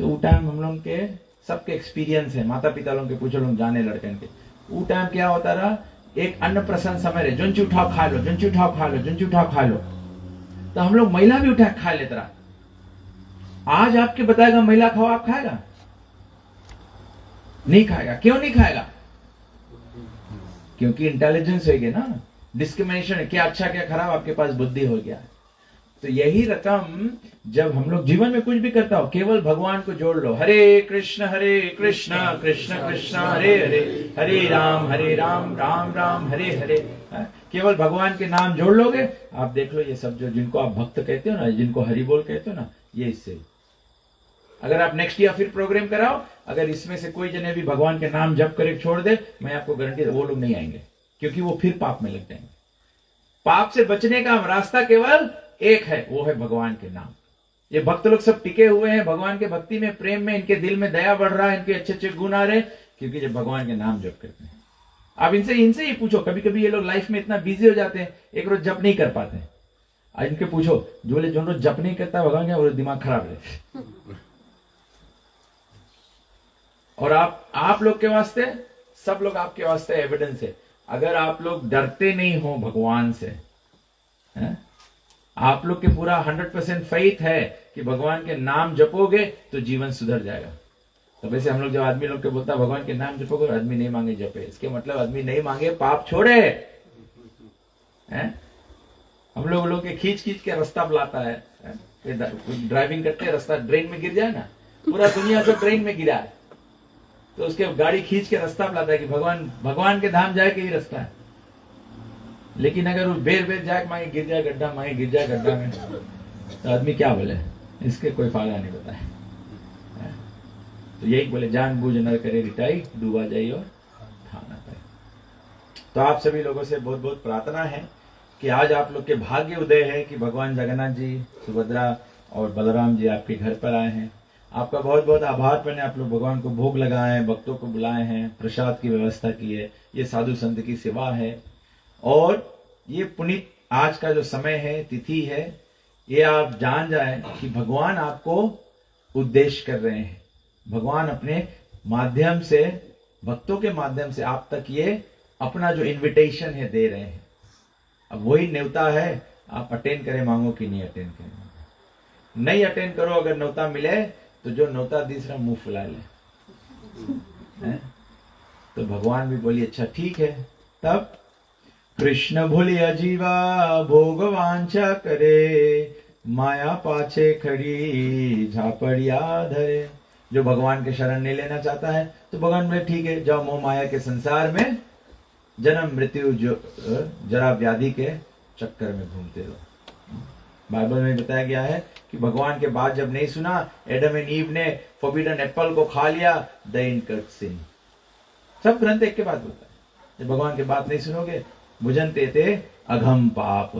B: तो वो टाइम हम लोग के सबके एक्सपीरियंस है, माता पिता लोग के पूछो, लोग जाने लड़कन के, वो टाइम क्या होता रहा, एक अन्न प्रसन्न समय रहे, जुंची उठाओ खा लो, जुंची उठाओ खा लो, जुंची उठाओ खा लो, तो हम लोग महिला भी उठा खा लेते रहा। आज आपके बताएगा महिला खाओ, आप खाएगा? नहीं खाएगा। क्यों नहीं खाएगा? क्योंकि इंटेलिजेंस हो गया ना, डिस्क्रिमिनेशन है, क्या अच्छा क्या खराब, आपके पास बुद्धि हो गया है। तो यही रकम जब हम लोग जीवन में कुछ भी करता हो, केवल भगवान को जोड़ लो, हरे कृष्ण कृष्ण कृष्ण हरे हरे, हरे राम राम राम हरे हरे, केवल भगवान के नाम जोड़ लोगे, आप देख लो ये सब जो जिनको आप भक्त कहते हो ना, जिनको हरि बोल कहते हो ना, ये इससे। अगर आप नेक्स्ट ईयर फिर प्रोग्राम कराओ, अगर इसमें से कोई जने भी भगवान के नाम जप करे छोड़ दे, मैं आपको गारंटी, वो लोग नहीं आएंगे, क्योंकि वो फिर पाप में लग जाएंगे। पाप से बचने का रास्ता केवल एक है, वो है भगवान के नाम। ये भक्त लोग सब टिके हुए हैं भगवान के भक्ति में, प्रेम में, इनके दिल में दया बढ़ रहा है, इनके अच्छे अच्छे गुण आ रहे, क्योंकि जब भगवान के नाम जप करते हैं। आप इनसे ही पूछो, कभी कभी ये लोग लाइफ में इतना बिजी हो जाते हैं, एक रोज जप नहीं कर पाते। आज इनके पूछो, जो रोज जप नहीं करता भगवान का, वो दिमाग खराब रहता है। और आप लोग के वास्ते, सब लोग आपके वास्ते एविडेंस है। अगर आप लोग डरते नहीं हो भगवान से, है? आप लोग के पूरा 100% फेथ है कि भगवान के नाम जपोगे तो जीवन सुधर जाएगा। तो वैसे हम लोग जब आदमी लोग के बोलता है भगवान के नाम जपोगे, आदमी नहीं मांगे जपे, इसके मतलब आदमी नहीं मांगे पाप छोड़े, हैं? हम लोग के खींच के रास्ता बुलाता है, ड्राइविंग करते हैं, रास्ता ड्रेन में गिर जाए ना, पूरा दुनिया सब ड्रेन में गिरा है, तो उसके गाड़ी खींच के रास्ता बुलाता है कि भगवान के धाम जाए के ही रास्ता है। लेकिन अगर वो बेर जाए मांगे गिर जाए गड्ढा, मांगे गिर जाए गड्ढा में, तो आदमी क्या बोले, इसके कोई फायदा नहीं होता है। तो यही बोले, जानबूझ न करे रिटाई, डूबा जाइए और खाना पाए। तो आप सभी लोगों से बहुत बहुत प्रार्थना है कि आज आप लोग के भाग्य उदय है कि भगवान जगन्नाथ जी, सुभद्रा और बलराम जी आपके घर पर आए हैं। आपका बहुत बहुत आभार करने, आप लोग भगवान को भोग लगाए हैं, भक्तों को बुलाए हैं, प्रसाद की व्यवस्था की है, ये साधु संत की सेवा है। और ये पुनीत आज का जो समय है, तिथि है, ये आप जान जाए कि भगवान आपको उद्देश्य कर रहे हैं। भगवान अपने माध्यम से, भक्तों के माध्यम से आप तक ये अपना जो इनविटेशन है दे रहे हैं। अब वही न्योता है, आप अटेंड करें मांगो कि नहीं अटेंड करें। नहीं अटेंड करो, अगर न्योता मिले तो जो न्योता तीसरा मुंह फुला ले, तो भगवान भी बोली अच्छा ठीक है। तब कृष्ण भूलिया जीवा भोग वांछा करे, माया पाछे खड़ी झापड़िया धरे। जो भगवान के शरण नहीं लेना चाहता है तो भगवान बोले ठीक है, जाओ मोह माया के संसार में जन्म मृत्यु जो जरा व्याधि के चक्कर में घूमते रहो। बाइबल में बताया गया है कि भगवान के बात जब नहीं सुना, एडम एंड ईव ने फॉरबिडन एप्पल को खा लिया, द इनकर्ड सिन। सब ग्रंथ एक के बाद बोलता है, जब भगवान की बात नहीं सुनोगे, भुजनते थे अघम पाप।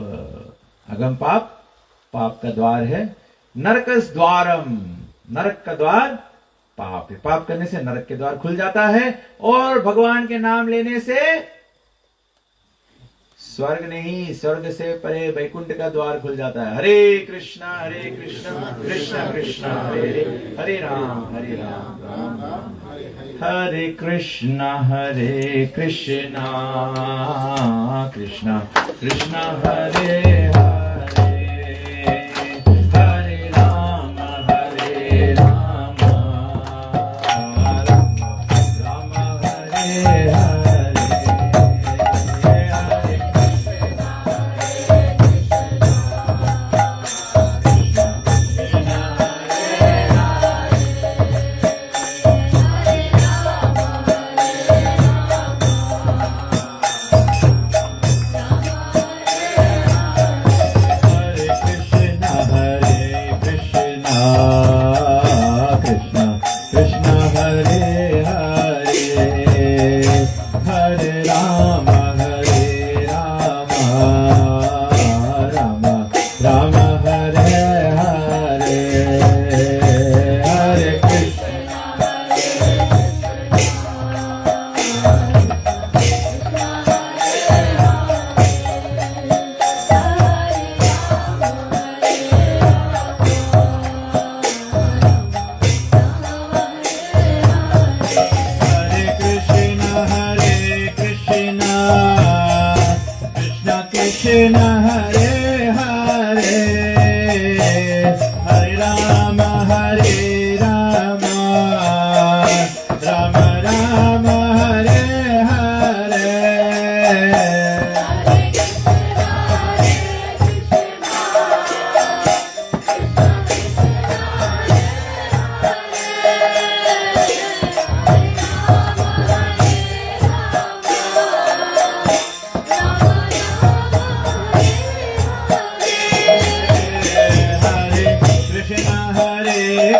B: अघम पाप, पाप का द्वार है नरकस द्वारम, नरक का द्वार पाप है। पाप करने से नरक के द्वार खुल जाता है, और भगवान के नाम लेने से स्वर्ग नहीं, स्वर्ग से परे वैकुंठ का द्वार खुल जाता है। हरे कृष्णा कृष्ण कृष्ण हरे हरे, हरे राम राम राम हरे कृष्णा कृष्ण कृष्ण हरे हरे, हरे राम राम हरे हरे। राम हरे Ram Ram Ram Hare Hare Hare Krishna Krishna Hare Hare Hare Rama Hare Rama Rama Rama Hare Hare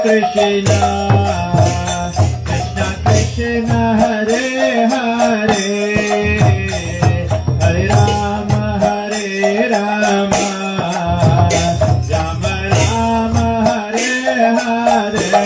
B: Krishna Krishna Krishna Hare Hare Hare Rama Hare Rama Rama Rama Hare Hare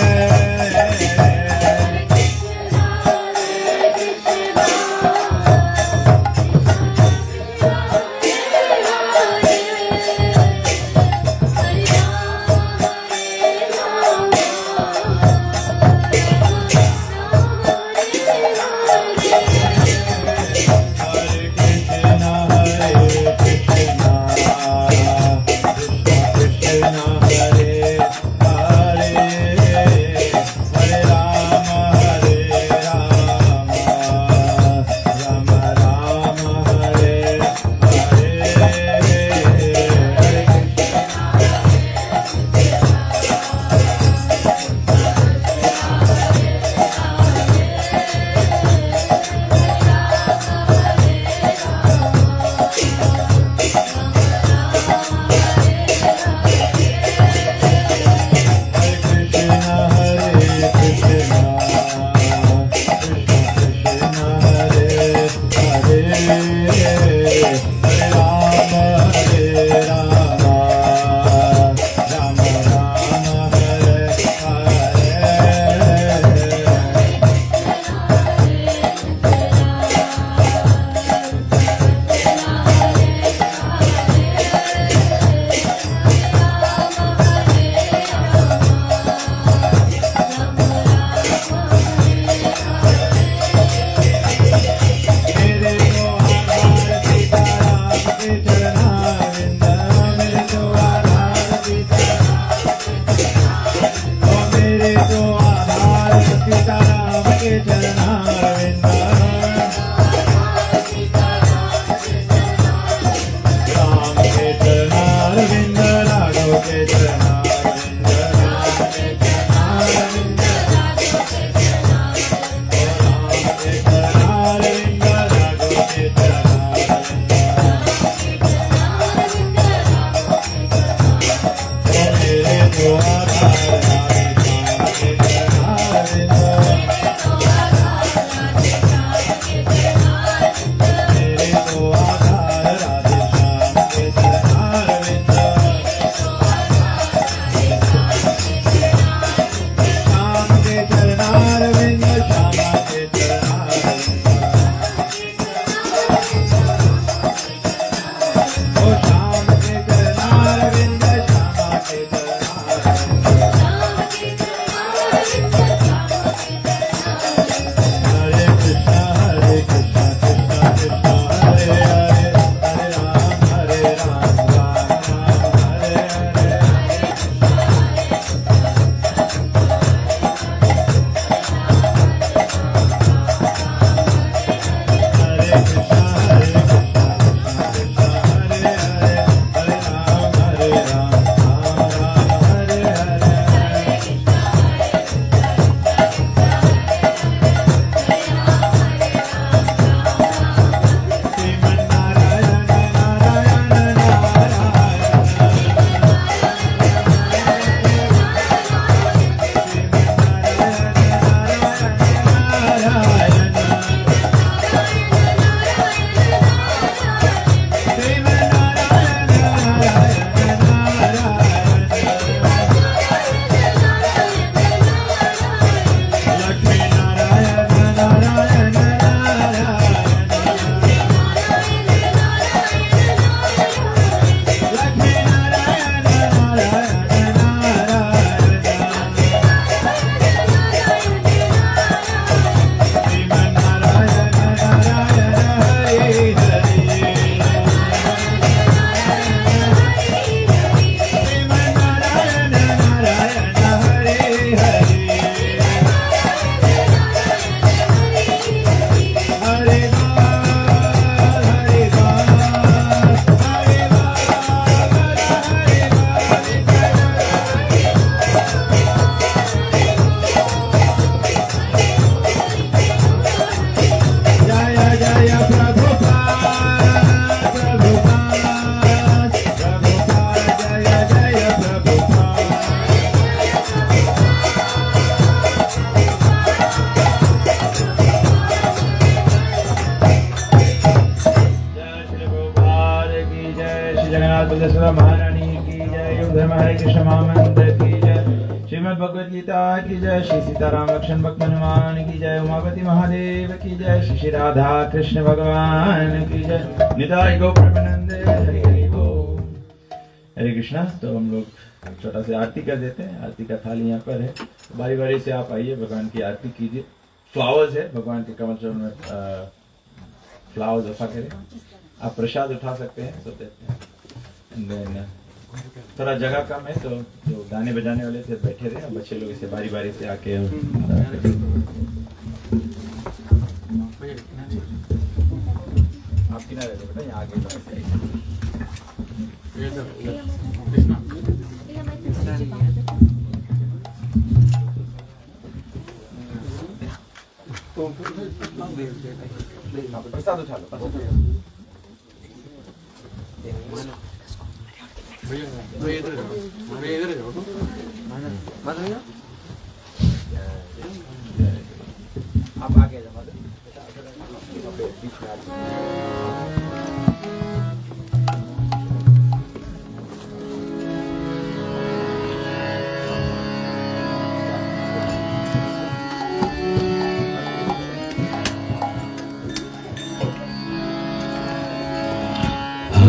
B: Gopinath Tulsidas महारानी की जय। योग धर्म हरे कृष्ण महामंत्र की जय। श्रीमद् भगवद गीता की जय। श्री सीताराम लक्ष्मण भक्त हनुमान की जय। उमापति महादेव की जय। श्री श्री राधा कृष्ण भगवान की जय। निताई गौ प्रेमानंद हरि हरि बोल। हरे कृष्णा। तो हम लोग छोटा सा आरती कर देते हैं। आरती का थाली यहाँ पर है, बारी बारी से आप आइए, भगवान की आरती कीजिए। फ्लावर्स है भगवान के कमल चरण में, फ्लावर्स रखा करें। आप प्रसाद उठा सकते हैं, सब देते हैं। देन थोड़ा जगह कम है तो जो गाने बजाने वाले थे बैठे रहे, बच्चे लोग इसे बारी बारी से आके आप किनारे रहो बेटा, यहाँ आगे प्रसाद उठा लो। आप आगे जाओ बीच में।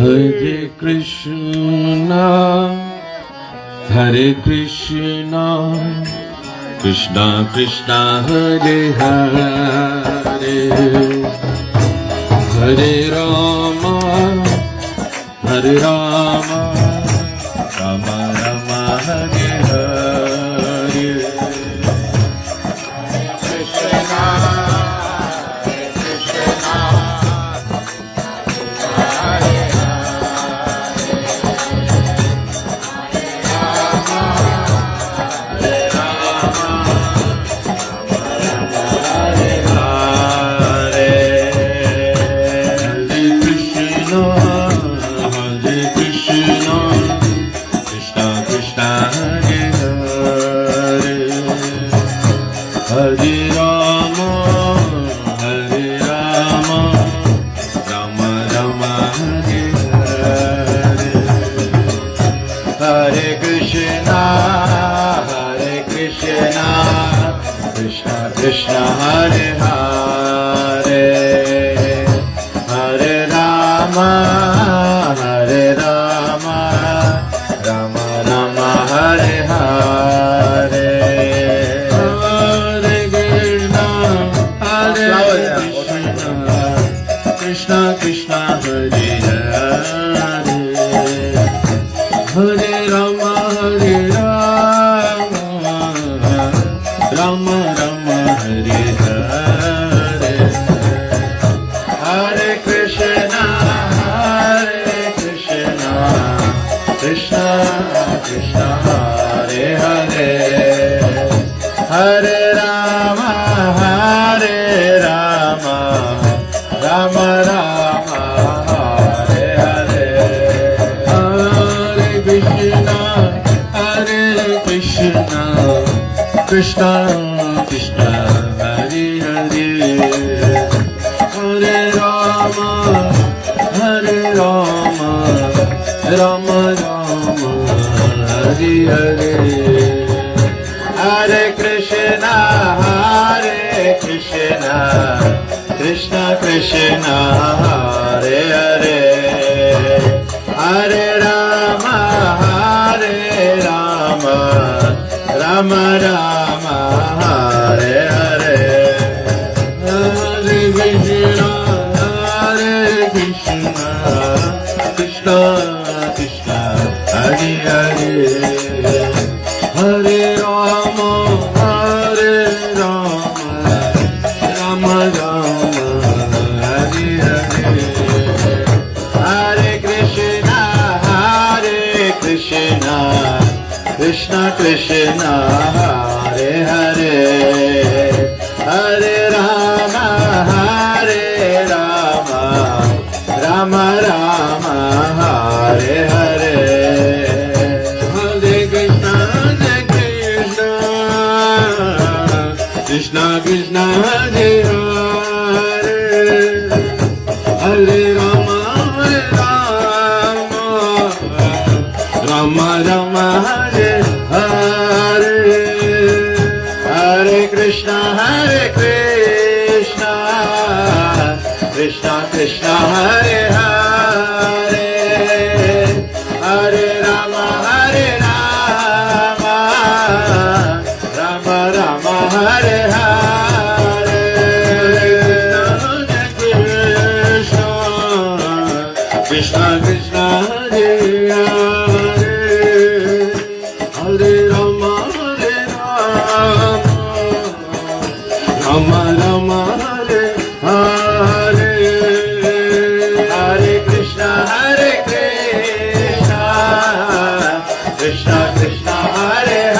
D: Hare Krishna, Hare Krishna, Krishna Krishna Hare Hare, Hare Rama, Hare Rama, Rama Rama Hare Hare, Krishna Krishna Hare Hare, Hare Rama, Hare Rama, Rama Rama Hare Hare, Hare Krishna, Hare Krishna, Krishna Krishna Hare Hare, Hare Rama, Hare Rama, Rama Rama Hare Hare, Hare Krishna, Krishna Krishna Hare Hare, Hare Rama, Rama Rama Hare Hare, Hare Krishna, Krishna Krishna Hare Hare, Hare Rama, Rama Rama Hare Hare, Hare Krishna, Krishna Krishna Hare Hare, Hare Rama, Rama Rama Hare Hare, Hare Krishna, Krishna Krishna Hare Hare, Hare Rama, Rama Rama Hare Hare, Hare Krishna, Krishna Krishna Hare Hare, Hare Rama, Rama Rama Hare Hare, Hare Krishna, Krishna Krishna Hare Hare, Hare Rama, Krishna Hare Hare Hare Rama Rama Rama Hare Hare Krishna Krishna Hare Hare Hare Rama Rama Rama Hare Hare Hare Krishna Krishna Krishna Hare Hare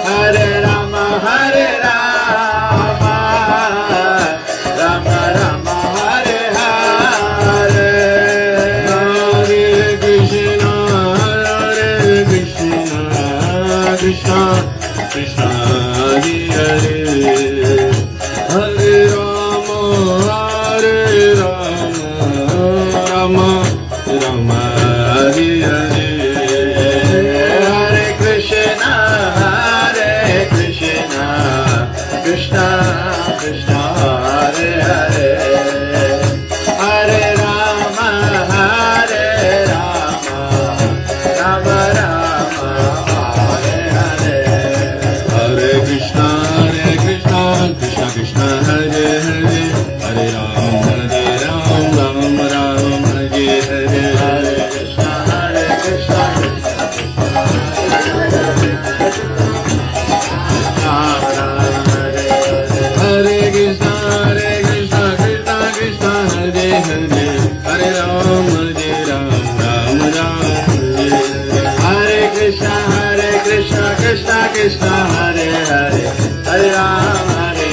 D: Hare Rama Rama Rama Hare Hare Hare Krishna Krishna Krishna Hare Hare Hare Rama Rama Rama Hare Hare Hare Krishna Krishna Krishna Hare Hare Hare Rama Rama Rama Hare Hare Hare Krishna Krishna Krishna Hare Hare Hare Ram Ram Ram Hare Hare Hare Krishna Hare Krishna Krishna Krishna Hare Hare Hare Ram Ram Hare Krishna Krishna Krishna Hare Hare Hare Ram Hare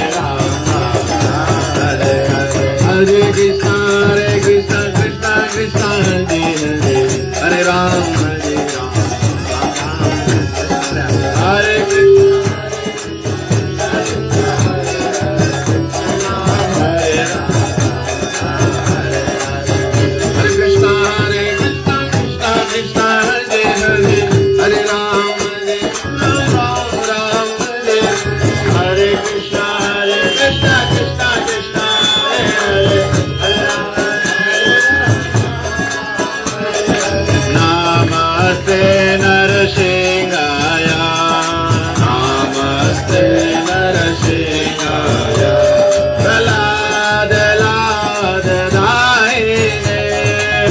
D: Hare Krishna Krishna Krishna Hare Hare Hare Ram Hare Krishna Namaste Narasingaya Namaste Narasingaya Prahlad Daine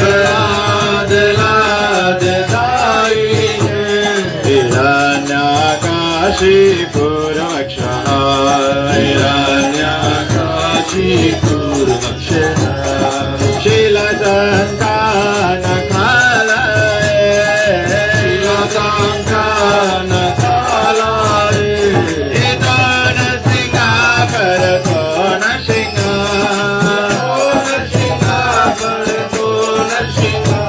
D: Prahlad Daine Hiranyakashi Purvakshaha Hiranyakashi Purvakshaha Shilatantana Sankana Kalare Idana Singa Paratona Singa Paratona Singa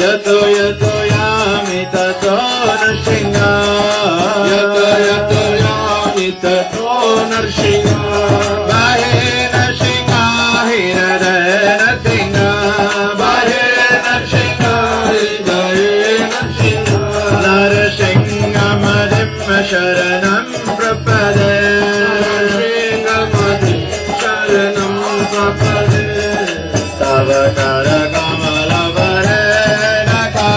D: Yato Yato Yami Tatona Singa Yato Yato Yami Tatona Singa Bahena Singa Hiradana Singa Bahena Singa Hiradana Singa Narsingamadimm Sharanam Prapade Narsingamadimm Sharanam Prapade Tava Kara Kamala Varenaka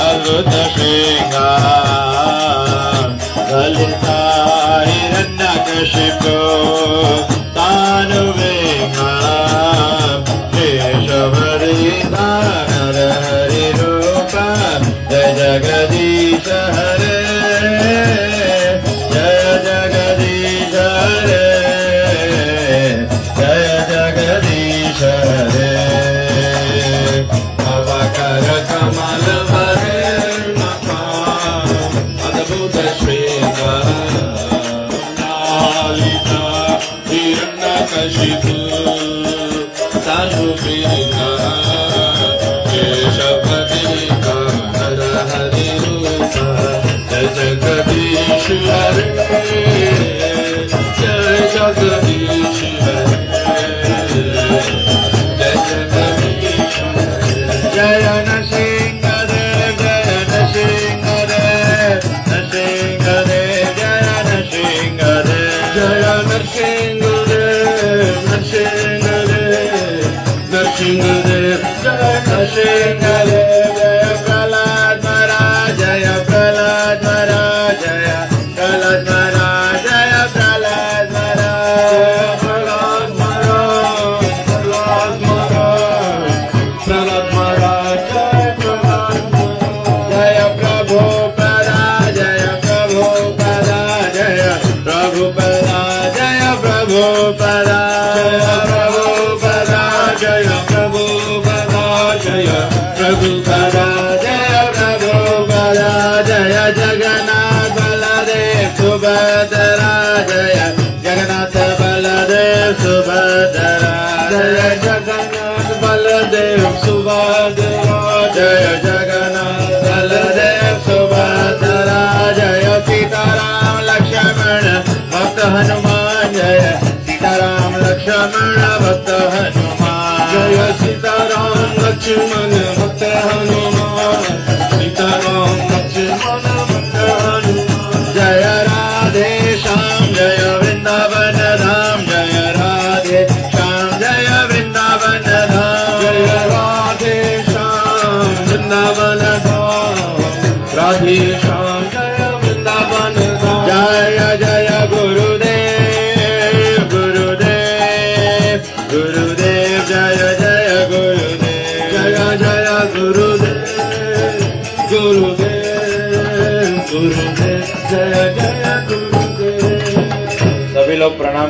D: Aluta Shinga Galita Hiranyakashipu Tanu Vinga Keshavarita Narahari Rupa Jagadish Hare Jaya Jagadish Hare Jaya Jagadish Hare Avakara Kamal Varenaka Adbhuta Shringa Nalita Hiranyakashipu Tanu Vinga Keshavarita Narahari Rupa Jagadish Hare Jai Jagadish Hare Jai Jagadish Hare Jaya Nrsimhadev Jaya Nrsimhadev Nrsimhadev Jaya Nrsimhadev Jaya Nrsimhadev जय जगन्नाथ बलदेव सुभद्रा जय जगन्नाथ बलदेव सुभद्रा जय सीताराम लक्ष्मण भक्त हनुमान जय सीताराम लक्ष्मण भक्त हनुमान जय सीताराम लक्ष्मण भक्त हनुमान सीताराम लक्ष्मण भक्त हनुमान जय राधे श्याम जय वृंदावन धाम जय राधे श्याम जय वृंदावन धाम जय राधे श्याम वृंदावन धाम राधे श्याम जय वृंदावन धाम जय जय गुरुदेव गुरुदेव गुरुदेव जय जय गुरुदेव जय जय गुरुदेव गुरुदेव गुरुदेव जय जय गुरुदेव। सभी लोग प्रणाम